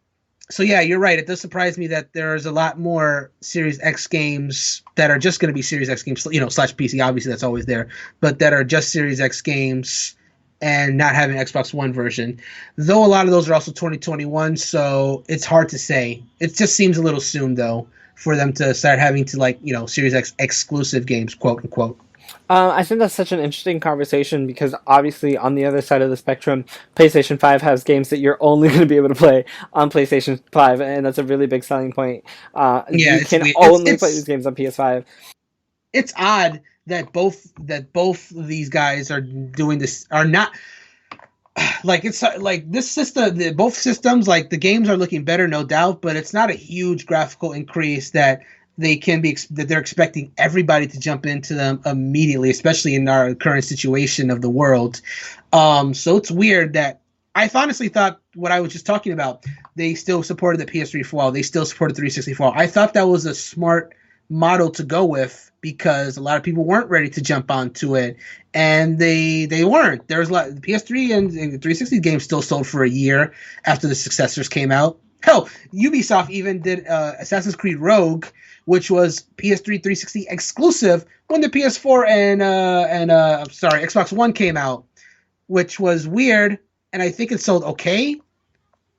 S2: so yeah, you're right. It does surprise me that there's a lot more Series X games that are just going to be Series X games, slash PC. Obviously, that's always there, but that are just Series X games and not having an Xbox One version. Though a lot of those are also 2021, so it's hard to say. It just seems a little soon, though, for them to start having to Series X exclusive games, quote unquote.
S1: I think that's such an interesting conversation because obviously on the other side of the spectrum, PlayStation 5 has games that you're only going to be able to play on PlayStation 5, and that's a really big selling point.
S2: Yeah,
S1: You
S2: it's
S1: can
S2: weird.
S1: only play these games on PS5.
S2: It's odd that both of these guys are doing this, are not like, it's like this system, both systems, like the games are looking better, no doubt, but it's not a huge graphical increase that that they're expecting everybody to jump into them immediately, especially in our current situation of the world. So it's weird that I honestly thought what I was just talking about, they still supported the PS3 for a while, they still supported 360 for a while. I thought that was a smart model to go with because a lot of people weren't ready to jump onto it, and they weren't. There was a lot. The PS3 and the 360 games still sold for a year after the successors came out. Hell, Ubisoft even did Assassin's Creed Rogue, which was PS3 360 exclusive when the PS4 and Xbox One came out, which was weird, and I think it sold okay,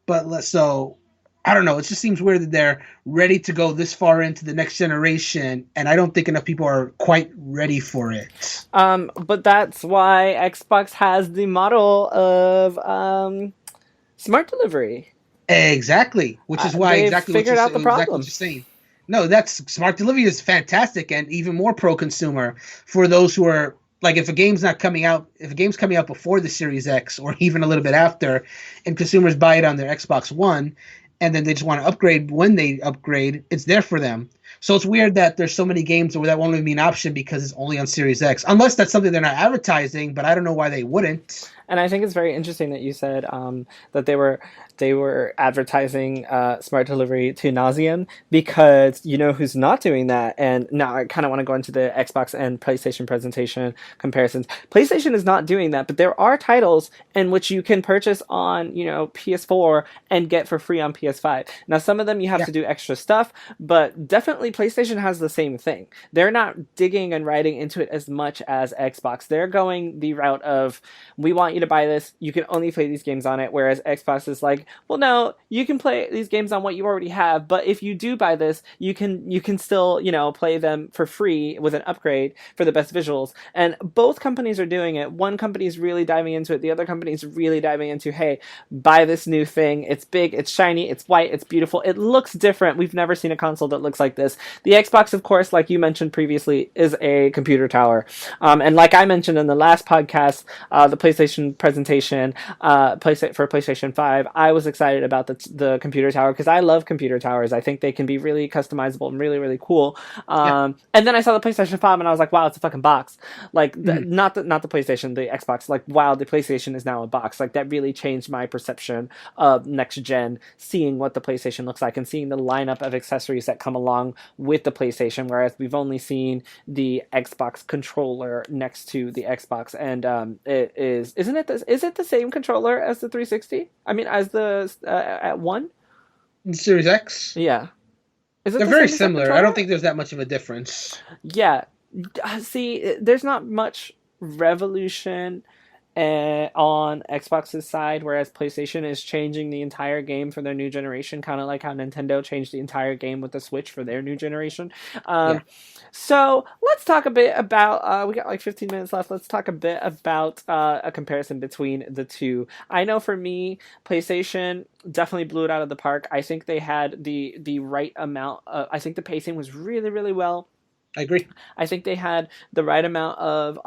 S2: but so I don't know. It just seems weird that they're ready to go this far into the next generation, and I don't think enough people are quite ready for it.
S1: But that's why Xbox has the model of smart delivery.
S2: Exactly, which is why
S1: They've
S2: exactly
S1: figured out the
S2: exactly what
S1: problem.
S2: you're saying. No, that's smart delivery is fantastic and even more pro consumer for those who are like, if a game's not coming out, if a game's coming out before the Series X or even a little bit after, and consumers buy it on their Xbox One, and then they just want to upgrade when they upgrade, it's there for them. So it's weird that there's so many games where that won't even be an option because it's only on Series X, unless that's something they're not advertising. But I don't know why they wouldn't.
S1: And I think it's very interesting that you said that they were advertising smart delivery to nauseam, because you know who's not doing that. And now I kind of want to go into the Xbox and PlayStation presentation comparisons. PlayStation is not doing that, but there are titles in which you can purchase on PS4 and get for free on PS5. Now some of them you have
S2: Yeah.
S1: to do extra stuff, but definitely PlayStation has the same thing. They're not digging and writing into it as much as Xbox. They're going the route of, we want you to buy this, you can only play these games on it, whereas Xbox is like, well, no, you can play these games on what you already have, but if you do buy this, you can still play them for free with an upgrade for the best visuals. And both companies are doing it. One company is really diving into it, the other company is really diving into, hey, buy this new thing, it's big, it's shiny, it's white, it's beautiful, it looks different, we've never seen a console that looks like this. The Xbox, of course, like you mentioned previously, is a computer tower, and like I mentioned in the last podcast, the PlayStation presentation for PlayStation 5, I was excited about the computer tower because I love computer towers. I think they can be really customizable and really, really cool.
S2: Yeah.
S1: And then I saw the PlayStation 5 and I was like, wow, it's a fucking box. Like,
S2: Mhm.
S1: not the PlayStation, the Xbox. Like, wow, the PlayStation is now a box. Like, that really changed my perception of next gen, seeing what the PlayStation looks like and seeing the lineup of accessories that come along with the PlayStation, whereas we've only seen the Xbox controller next to the Xbox. And it is it the same controller as the 360? I mean, as the at one?
S2: Series X.
S1: Yeah. Is it
S2: They're
S1: the
S2: very
S1: same exact
S2: similar. I don't
S1: controller?
S2: think there's that much of a difference.
S1: Yeah. See, there's not much revolution on Xbox's side, whereas PlayStation is changing the entire game for their new generation, kind of like how Nintendo changed the entire game with the Switch for their new generation.
S2: Yeah.
S1: Um, so let's talk a bit about. We got like 15 minutes left. Let's talk a bit about a comparison between the two. I know for me, PlayStation definitely blew it out of the park. I think they had the right amount. I think the pacing was really, really well.
S2: I agree.
S1: I think they had the right amount of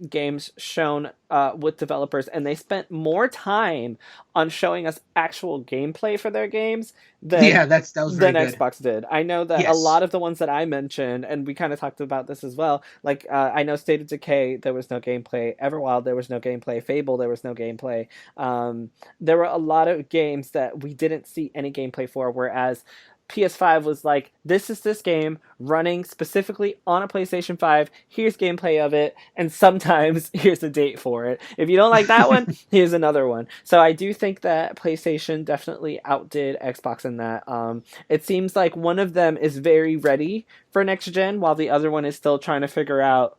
S1: games shown with developers, and they spent more time on showing us actual gameplay for their games than
S2: Yeah, that was very good.
S1: Xbox did. I know that a
S2: Yes.
S1: lot of the ones that I mentioned, and we kind of talked about this as well. Like I know State of Decay, there was no gameplay. Everwild, there was no gameplay. Fable, there was no gameplay. There were a lot of games that we didn't see any gameplay for, whereas PS5 was like, this is this game running specifically on a PlayStation 5. Here's gameplay of it, and sometimes here's a date for it. If you don't like that one, here's another one. So I do think that PlayStation definitely outdid Xbox in that. It seems like one of them is very ready for next gen, while the other one is still trying to figure out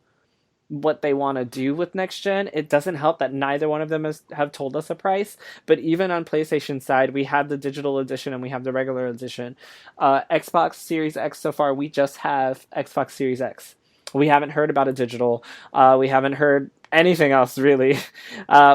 S1: what they want to do with next gen. It doesn't help that neither one of them have told us a price, but even on PlayStation side, we have the digital edition and we have the regular edition. Xbox Series X, so far we just have Xbox Series X. We haven't heard about a digital. We haven't heard anything else really.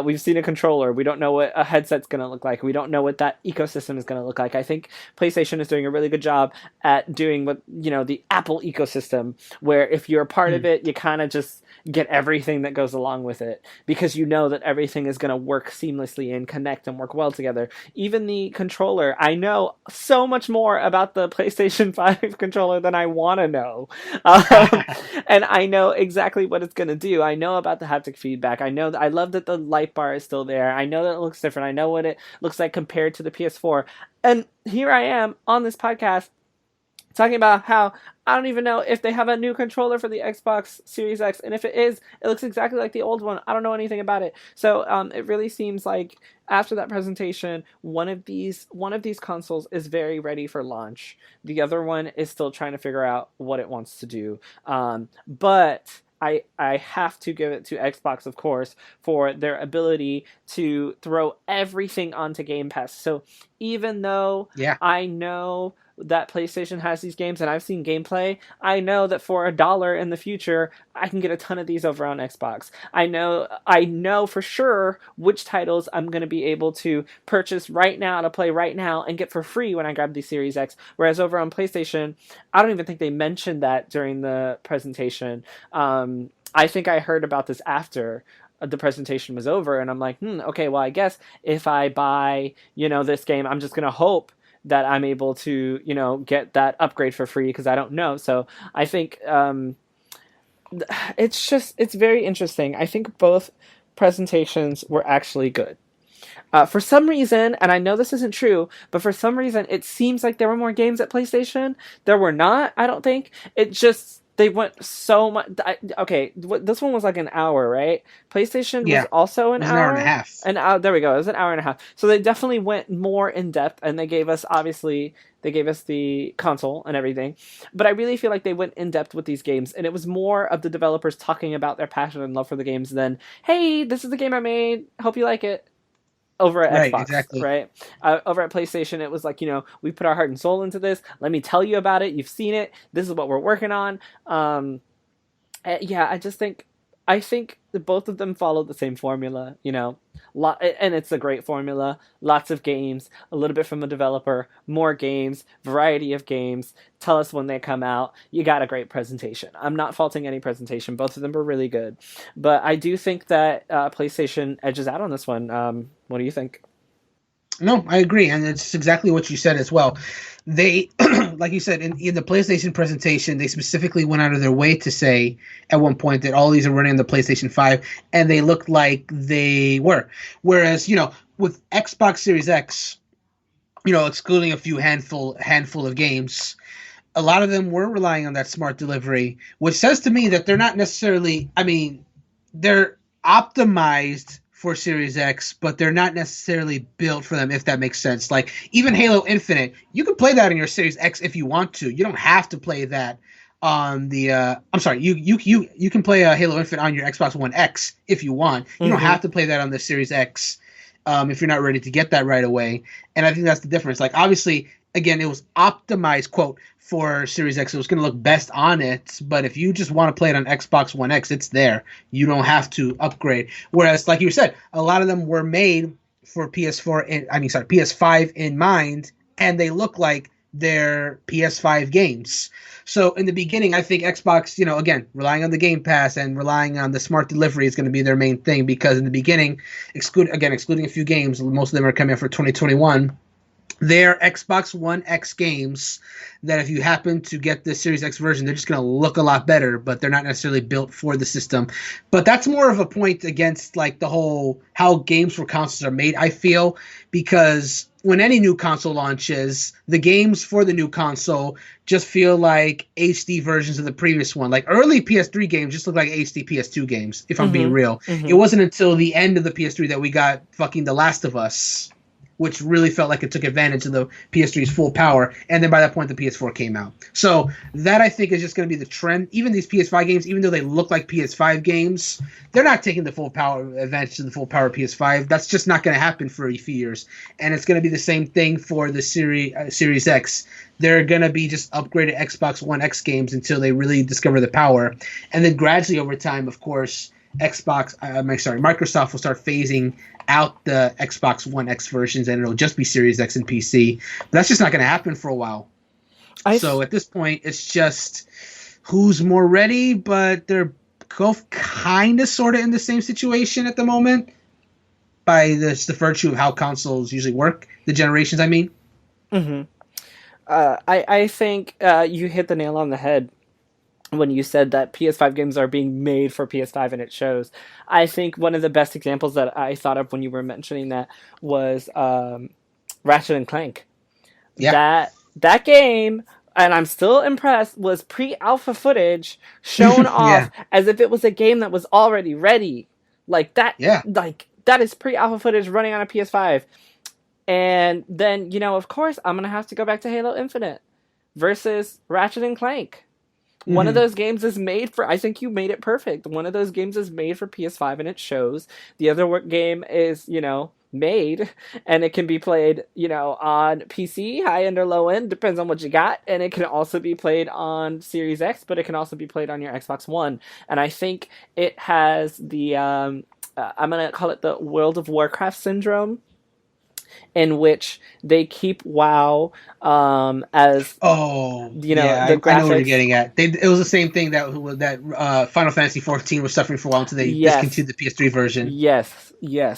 S1: We've seen a controller. We don't know what a headset's going to look like. We don't know what that ecosystem is going to look like. I think PlayStation is doing a really good job at doing what, the Apple ecosystem, where if you're a part of it, you kind of just get everything that goes along with it, because you know that everything is going to work seamlessly and connect and work well together. Even the controller, I know so much more about the PlayStation 5 controller than I want to know. And I know exactly what it's going to do. I know about the haptic feedback. I love that the light bar is still there. I know that it looks different. I know what it looks like compared to the PS4. And here I am on this podcast talking about how I don't even know if they have a new controller for the Xbox Series X, and if it is, it looks exactly like the old one. I don't know anything about it. So it really seems like after that presentation, one of these consoles is very ready for launch. The other one is still trying to figure out what it wants to do. But I have to give it to Xbox, of course, for their ability to throw everything onto Game Pass. So even though I know that PlayStation has these games and I've seen gameplay, I know that for $1 in the future, I can get a ton of these over on Xbox. I know for sure which titles I'm going to be able to purchase right now to play right now and get for free when I grab the Series X. Whereas over on PlayStation, I don't even think they mentioned that during the presentation. I think I heard about this after the presentation was over, and I'm like, okay, well, I guess if I buy, this game, I'm just going to hope that I'm able to, get that upgrade for free, because I don't know. So I think it's very interesting. I think both presentations were actually good. For some reason, and I know this isn't true, but for some reason, it seems like there were more games at PlayStation. There were not, I don't think. It just, they went so much. Okay, this one was like an hour, right? PlayStation was also an hour.
S2: An hour and a half.
S1: There we go. It was an hour and a half. So they definitely went more in depth, and they gave us, obviously, the console and everything. But I really feel like they went in depth with these games, and it was more of the developers talking about their passion and love for the games than, hey, this is the game I made. Hope you like it. Over at Xbox,
S2: exactly.
S1: Right? Over at PlayStation, it was like, we put our heart and soul into this. Let me tell you about it. You've seen it. This is what we're working on. I think that both of them follow the same formula, and it's a great formula. Lots of games, a little bit from a developer, more games, variety of games. Tell us when they come out. You got a great presentation. I'm not faulting any presentation. Both of them were really good. But I do think that PlayStation edges out on this one. What do you think?
S2: No, I agree, and it's exactly what you said as well. They, like you said, in the PlayStation presentation, they specifically went out of their way to say at one point that all these are running on the PlayStation 5, and they looked like they were. Whereas, with Xbox Series X, excluding a few handful of games, a lot of them were relying on that smart delivery, which says to me that they're not necessarily, they're optimized for Series X, but they're not necessarily built for them, if that makes sense. Like, even Halo Infinite, you can play that on your Series X if you want to. You don't have to play that on the you can play Halo Infinite on your Xbox One X if you want. You don't have to play that on the Series X if you're not ready to get that right away. And I think that's the difference. Like, obviously, again, it was optimized, quote, for Series X. It was going to look best on it, but if you just want to play it on Xbox One X, it's there. You don't have to upgrade. Whereas, like you said, a lot of them were made for PS5 in mind, and they look like their PS5 games. So in the beginning, I think Xbox, again, relying on the Game Pass and relying on the smart delivery is going to be their main thing, because in the beginning, excluding a few games, most of them are coming out for 2021. They're Xbox One X games that if you happen to get the Series X version, they're just going to look a lot better, but they're not necessarily built for the system. But that's more of a point against like the whole how games for consoles are made, I feel, because when any new console launches, the games for the new console just feel like HD versions of the previous one. Like early PS3 games just look like HD PS2 games, if I'm being real. It wasn't until the end of the PS3 that we got fucking The Last of Us, which really felt like it took advantage of the PS3's full power. And then by that point, the PS4 came out. So that, I think, is just going to be the trend. Even these PS5 games, even though they look like PS5 games, they're not taking the full power advantage of the full power of PS5. That's just not going to happen for a few years. And it's going to be the same thing for the Series X. They're going to be just upgraded Xbox One X games until they really discover the power. And then gradually over time, of course, Microsoft will start phasing out the Xbox One X versions, and it'll just be Series X and PC. But that's just not going to happen for a while. So at this point, it's just who's more ready, but they're both kind of sort of in the same situation at the moment by the virtue of how consoles usually work, the generations, I mean.
S1: I think you hit the nail on the head when you said that PS5 games are being made for PS5, and it shows. I think one of the best examples that I thought of when you were mentioning that was Ratchet and Clank.
S2: Yeah.
S1: That game, and I'm still impressed, was pre-alpha footage shown off as if it was a game that was already ready. Like that.
S2: Yeah.
S1: Like that is pre-alpha footage running on a PS5. And then, of course, I'm gonna have to go back to Halo Infinite versus Ratchet and Clank. One of those games is made for, I think you made it perfect. One of those games is made for PS5 and it shows. The other game is, made and it can be played, on PC, high end or low end, depends on what you got. And it can also be played on Series X, but it can also be played on your Xbox One. And I think it has the, I'm going to call it the World of Warcraft syndrome, in which they keep WoW as
S2: the graphics. I know what you're getting at. It was the same thing that Final Fantasy 14 was suffering for a while until they discontinued the PS3 version.
S1: Yes.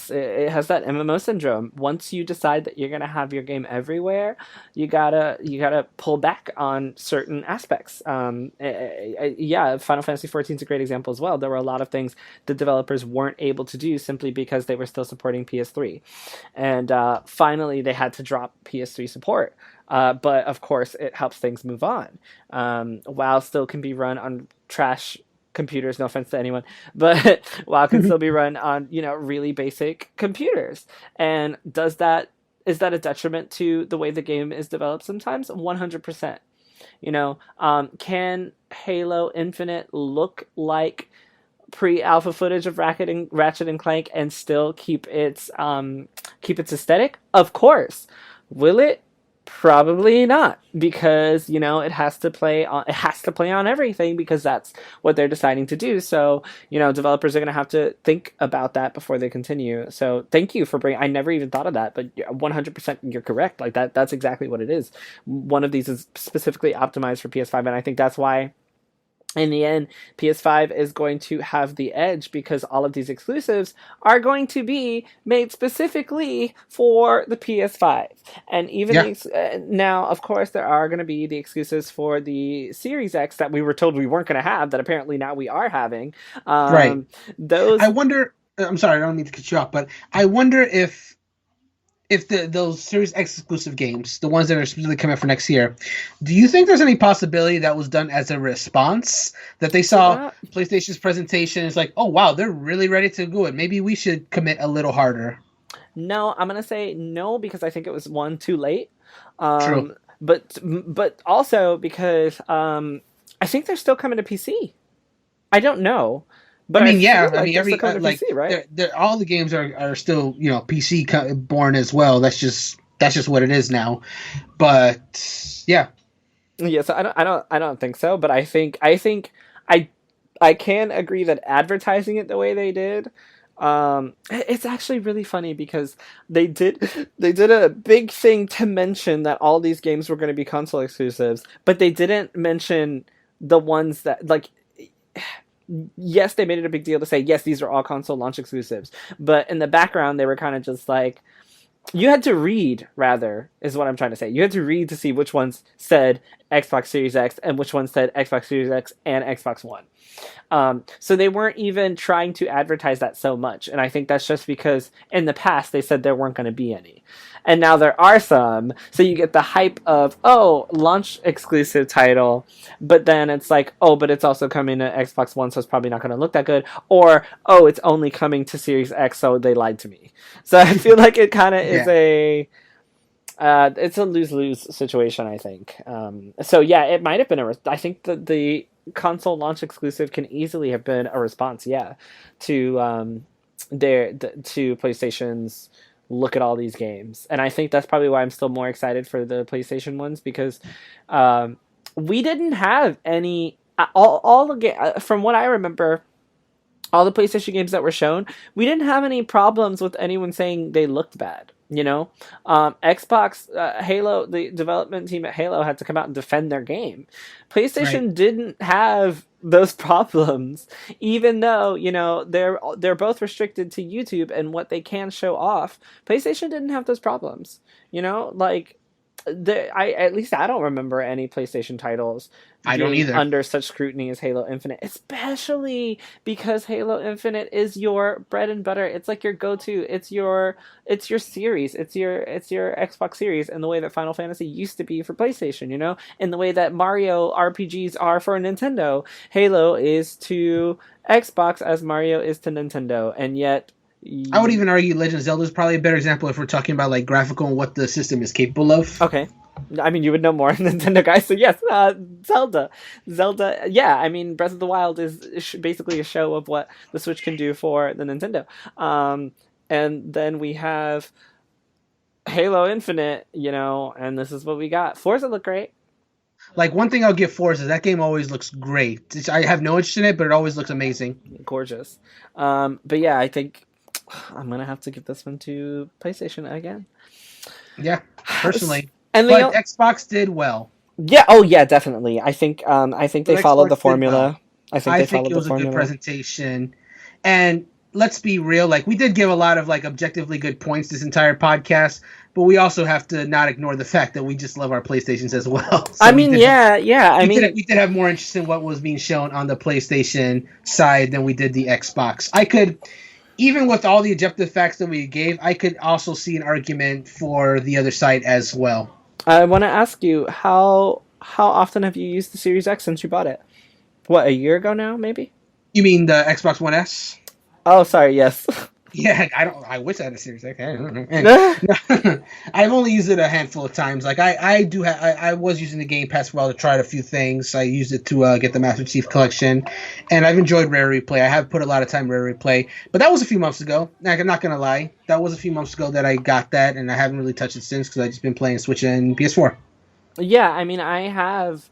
S1: It has that MMO syndrome. Once you decide that you're gonna have your game everywhere, you gotta pull back on certain aspects. Final Fantasy 14 is a great example as well. There were a lot of things the developers weren't able to do simply because they were still supporting PS3, and finally they had to drop PS3 support. But of course, it helps things move on. WoW still can be run on trash computers, no offense to anyone, but WoW can still be run on, really basic computers. And is that a detriment to the way the game is developed sometimes? 100%. Can Halo Infinite look like pre-alpha footage of Ratchet and Clank and still keep its aesthetic? Of course. Will it? Probably not, because it has to play on everything, because that's what they're deciding to do. So developers are going to have to think about that before they continue. So thank you for bringing. I never even thought of that, but 100% you're correct. Like that's exactly what it is. One of these is specifically optimized for PS5, and I think that's why in the end, PS5 is going to have the edge, because all of these exclusives are going to be made specifically for the PS5. And even now, of course, there are going to be the exclusives for the Series X that we were told we weren't going to have, that apparently now we are having.
S2: Right. I wonder, I'm sorry, I don't mean to cut you off, but I wonder if those Series X exclusive games, the ones that are specifically coming out for next year, do you think there's any possibility that was done as a response, that they saw PlayStation's presentation, it's like, oh wow, they're really ready to go, and maybe we should commit a little harder?
S1: No, I'm gonna say no, because I think it was too late.
S2: True.
S1: But also because I think they're still coming to PC. I don't know. But
S2: every
S1: PC, right?
S2: all the games are still PC born as well. That's just what it is now. But yeah.
S1: So I don't think so. But I think I can agree that advertising it the way they did It's actually really funny because they did a big thing to mention that all these games were going to be console exclusives, but they didn't mention the ones that like. Yes, they made it a big deal to say yes, these are all console launch exclusives, but in the background they were kind of just like, you had to read, rather, is what I'm trying to say. You had to read to see which ones said Xbox Series X and which ones said Xbox Series X and Xbox One. So they weren't even trying to advertise that so much. And I think that's just because in the past they said there weren't going to be any. And now there are some. So you get the hype of, oh, launch exclusive title. But then it's like, oh, but it's also coming to Xbox One, so it's probably not going to look that good. Or, oh, it's only coming to Series X, so they lied to me. So I feel like it kind of is it's a lose-lose situation, I think. So yeah, it might have been I think that the console launch exclusive can easily have been a response, to to PlayStation's look at all these games, and I think that's probably why I'm still more excited for the PlayStation ones because we didn't have any all the from what I remember. All the PlayStation games that were shown, we didn't have any problems with anyone saying they looked bad. You know, Xbox, Halo, the development team at Halo had to come out and defend their game. PlayStation didn't have those problems, even though they're both restricted to YouTube and what they can show off. PlayStation didn't have those problems. Like at least I don't remember any PlayStation titles
S2: I don't either.
S1: under such scrutiny as Halo Infinite, especially because Halo Infinite is your bread and butter. It's like your go-to. It's your series. It's your Xbox series, in the way that Final Fantasy used to be for PlayStation. In the way that Mario RPGs are for Nintendo. Halo is to Xbox as Mario is to Nintendo, and yet.
S2: I would even argue Legend of Zelda is probably a better example if we're talking about like graphical and what the system is capable of.
S1: Okay. I mean, you would know more, Nintendo guy, so yes, Zelda. Yeah, I mean, Breath of the Wild is basically a show of what the Switch can do for the Nintendo. And then we have Halo Infinite, and this is what we got. Forza look great.
S2: Like, one thing I'll give Forza is that game always looks great. I have no interest in it, but it always looks amazing.
S1: Gorgeous. But yeah, I think I'm going to have to give this one to PlayStation again.
S2: Yeah, personally.
S1: But
S2: Xbox did well.
S1: Yeah, oh yeah, definitely. I think they followed the formula.
S2: Well. I think it was a good presentation. And let's be real, like, we did give a lot of like objectively good points this entire podcast, but we also have to not ignore the fact that we just love our PlayStations as well. So
S1: I mean, we did
S2: have more interest in what was being shown on the PlayStation side than we did the Xbox. Even with all the objective facts that we gave, I could also see an argument for the other side as well.
S1: I want to ask you, how often have you used the Series X since you bought it? What, a year ago now, maybe?
S2: You mean the Xbox One S?
S1: Oh, sorry, yes.
S2: Yeah, I wish I had a Series X. I don't know. I've only used it a handful of times. Like I was using the Gamepass for a while to try a few things. I used it to get the Master Chief Collection, and I've enjoyed Rare Replay. I have put a lot of time in Rare Replay, but that was a few months ago. Like, I'm not gonna lie, that was a few months ago that I got that, and I haven't really touched it since because I've just been playing Switch and PS4.
S1: Yeah, I mean, I have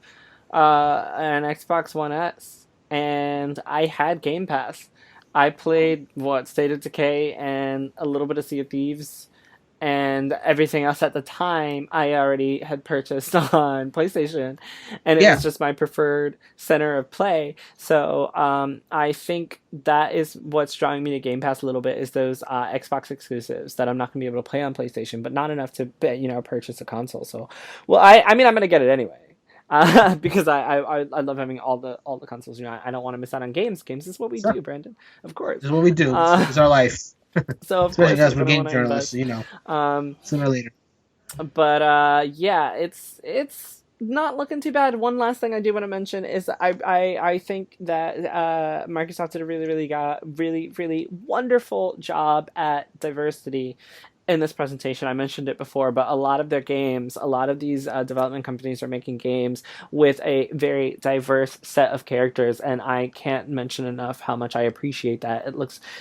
S1: an Xbox One S, and I had Game Pass. I played, State of Decay and a little bit of Sea of Thieves, and everything else at the time I already had purchased on PlayStation, and it was just my preferred center of play. So I think that is what's drawing me to Game Pass a little bit, is those Xbox exclusives that I'm not going to be able to play on PlayStation, but not enough to purchase a console. So, I mean, I'm going to get it anyway. Because I love having all the consoles. I don't want to miss out on games. Games is what we do, Brandon. Of course,
S2: this is what we do. It's our life.
S1: So of
S2: especially
S1: course,
S2: as we're game journalists, sooner or later.
S1: But yeah, it's not looking too bad. One last thing I do want to mention is I think that Microsoft did a really wonderful job at diversity in this presentation. I mentioned it before, but a lot of their games, a lot of these development companies are making games with a very diverse set of characters, and I can't mention enough how much I appreciate that.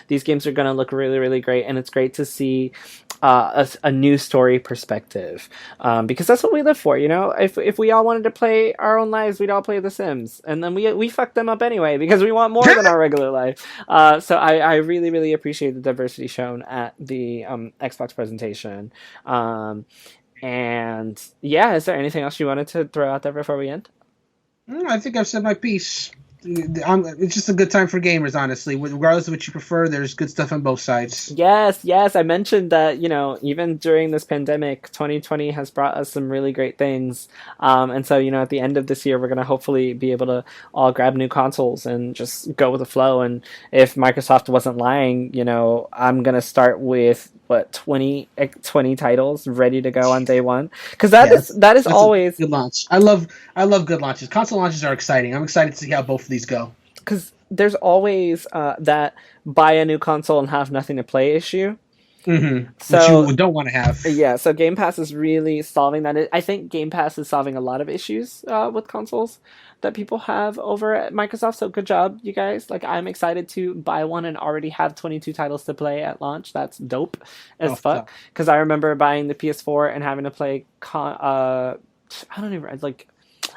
S1: These games are going to look really great, and it's great to see a new story perspective, because that's what we live for. If we all wanted to play our own lives, we'd all play The Sims, and then we fuck them up anyway because we want more than our regular life. So I really really appreciate the diversity shown at the Xbox presentation. And yeah, is there anything else you wanted to throw out there before we end?
S2: I think I've said my piece. It's just a good time for gamers, honestly. Regardless of what you prefer, there's good stuff on both sides.
S1: Yes. I mentioned that, even during this pandemic, 2020 has brought us some really great things. And so, at the end of this year, we're going to hopefully be able to all grab new consoles and just go with the flow. And if Microsoft wasn't lying, I'm going to start with 20 titles ready to go on day one, because that is always
S2: good launch. I love good launches. Console launches are exciting. I'm excited to see how both of these go,
S1: because there's always that buy a new console and have nothing to play issue.
S2: Mm-hmm. So, which you don't want to have.
S1: Yeah, so Game Pass is really solving that. I think Game Pass is solving a lot of issues with consoles that people have over at Microsoft. So good job, you guys. I'm excited to buy one and already have 22 titles to play at launch. That's dope as fuck. Because I remember buying the PS4 and having to play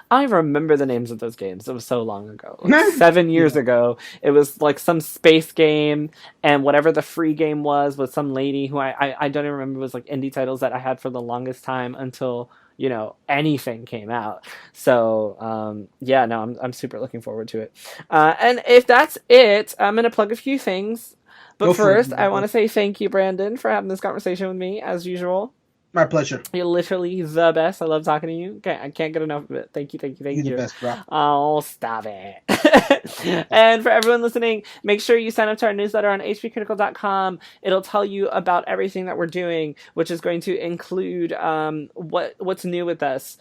S1: I don't even remember the names of those games. It was so long ago. 7 years ago. It was some space game, and whatever the free game was some lady who I don't even remember. It was indie titles that I had for the longest time until anything came out. So I'm super looking forward to it. And if that's it, I'm gonna plug a few things. But first, I want to say thank you, Brandon, for having this conversation with me as usual.
S2: My pleasure.
S1: You're literally the best. I love talking to you. I can't get enough of it. Thank you.
S2: You're the best, bro.
S1: Oh, stop it. And for everyone listening, make sure you sign up to our newsletter on hpcritical.com. It'll tell you about everything that we're doing, which is going to include what's new with us.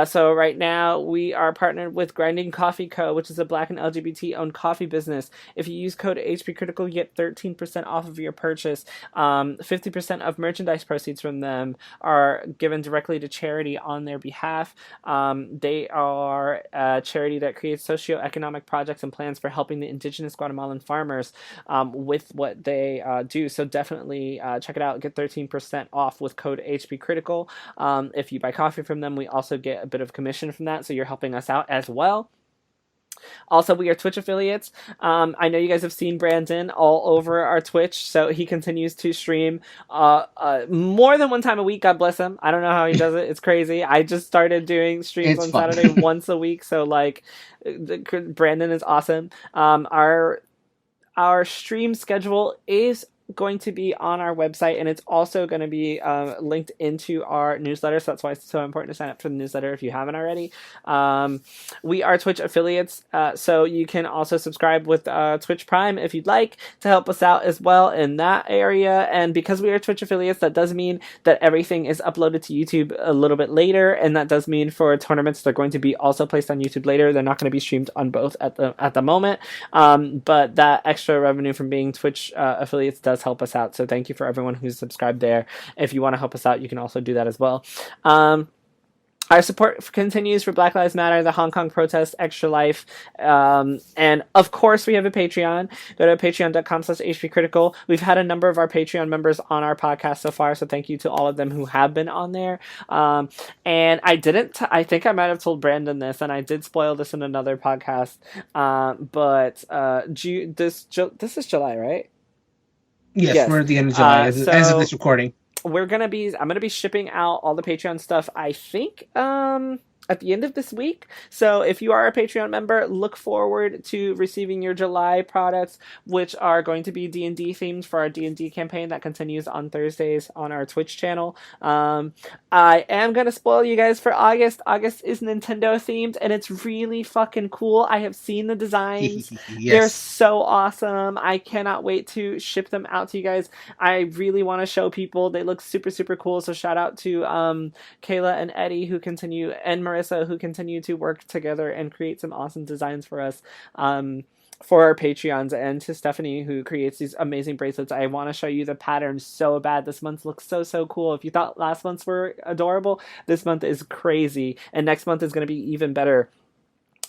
S1: So right now, we are partnered with Grinding Coffee Co., which is a Black and LGBT-owned coffee business. If you use code hpcritical, you get 13% off of your purchase. 50% of merchandise proceeds from them are given directly to charity on their behalf. They are a charity that creates socioeconomic projects and plans for helping the indigenous Guatemalan farmers with what they do. So definitely check it out. Get 13% off with code HPCritical. If you buy coffee from them, we also get a bit of commission from that, so you're helping us out as well. Also, we are Twitch affiliates. I know you guys have seen Brandon all over our Twitch, so he continues to stream more than one time a week. God bless him. I don't know how he does it. It's crazy. I just started doing streams on Saturday once a week, so Brandon is awesome. Our stream schedule is going to be on our website, and it's also going to be linked into our newsletter, so that's why it's so important to sign up for the newsletter if you haven't already. We are Twitch affiliates, so you can also subscribe with Twitch Prime if you'd like to help us out as well in that area. And because we are Twitch affiliates, that does mean that everything is uploaded to YouTube a little bit later, and that does mean for tournaments they're going to be also placed on YouTube later. They're not going to be streamed on both at the moment, but that extra revenue from being Twitch affiliates does help us out. So thank you for everyone who's subscribed there. If you want to help us out, you can also do that as well. Our support continues for Black Lives Matter, the Hong Kong protest, Extra Life, and of course we have a Patreon. Go to patreon.com/hpcritical. We've had a number of our Patreon members on our podcast so far, so thank you to all of them who have been on there. And I didn't, I think I might have told Brandon this, and I did spoil this in another podcast, but this is July, right?
S2: Yes, we're at the end of July as of this recording.
S1: I'm gonna be shipping out all the Patreon stuff, I think, at the end of this week. So if you are a Patreon member, look forward to receiving your July products, which are going to be D&D themed for our D&D campaign that continues on Thursdays on our Twitch channel. I am going to spoil you guys for August. August is Nintendo themed, and it's really fucking cool. I have seen the designs. Yes. They're so awesome. I cannot wait to ship them out to you guys. I really want to show people. They look super, super cool. So shout out to Kayla and Eddie who continue, and Marissa, who continue to work together and create some awesome designs for us for our Patreons, and to Stephanie, who creates these amazing bracelets. I want to show you the patterns so bad. This month looks so, so cool. If you thought last month's were adorable, this month is crazy, and next month is going to be even better.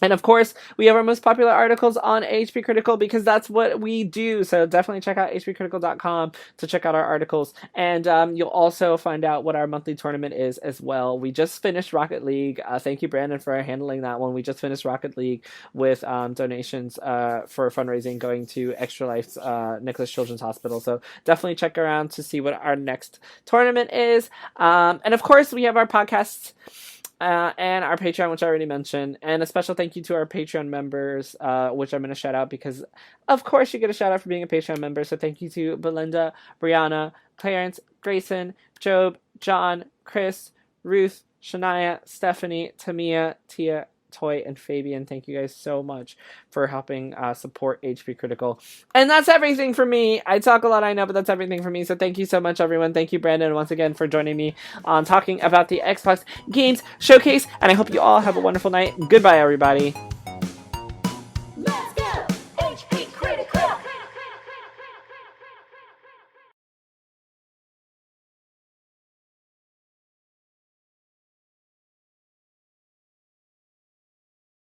S1: And of course, we have our most popular articles on HP Critical because that's what we do. So definitely check out hpcritical.com to check out our articles. And you'll also find out what our monthly tournament is as well. We just finished Rocket League. Thank you, Brandon, for handling that one. We just finished Rocket League with donations for fundraising going to Extra Life's Nicholas Children's Hospital. So definitely check around to see what our next tournament is. And of course, we have our podcasts. And our Patreon, which I already mentioned, and a special thank you to our Patreon members, which I'm going to shout out because, of course, you get a shout out for being a Patreon member. So thank you to Belinda, Brianna, Clarence, Grayson, Job, John, Chris, Ruth, Shania, Stephanie, Tamia, Tia, Toy, and Fabian. Thank you guys so much for helping support HP Critical. And that's everything for me. I talk a lot, I know, but that's everything for me. So thank you so much, everyone. Thank you, Brandon, once again for joining me on talking about the Xbox Games Showcase. And I hope you all have a wonderful night. Goodbye, everybody.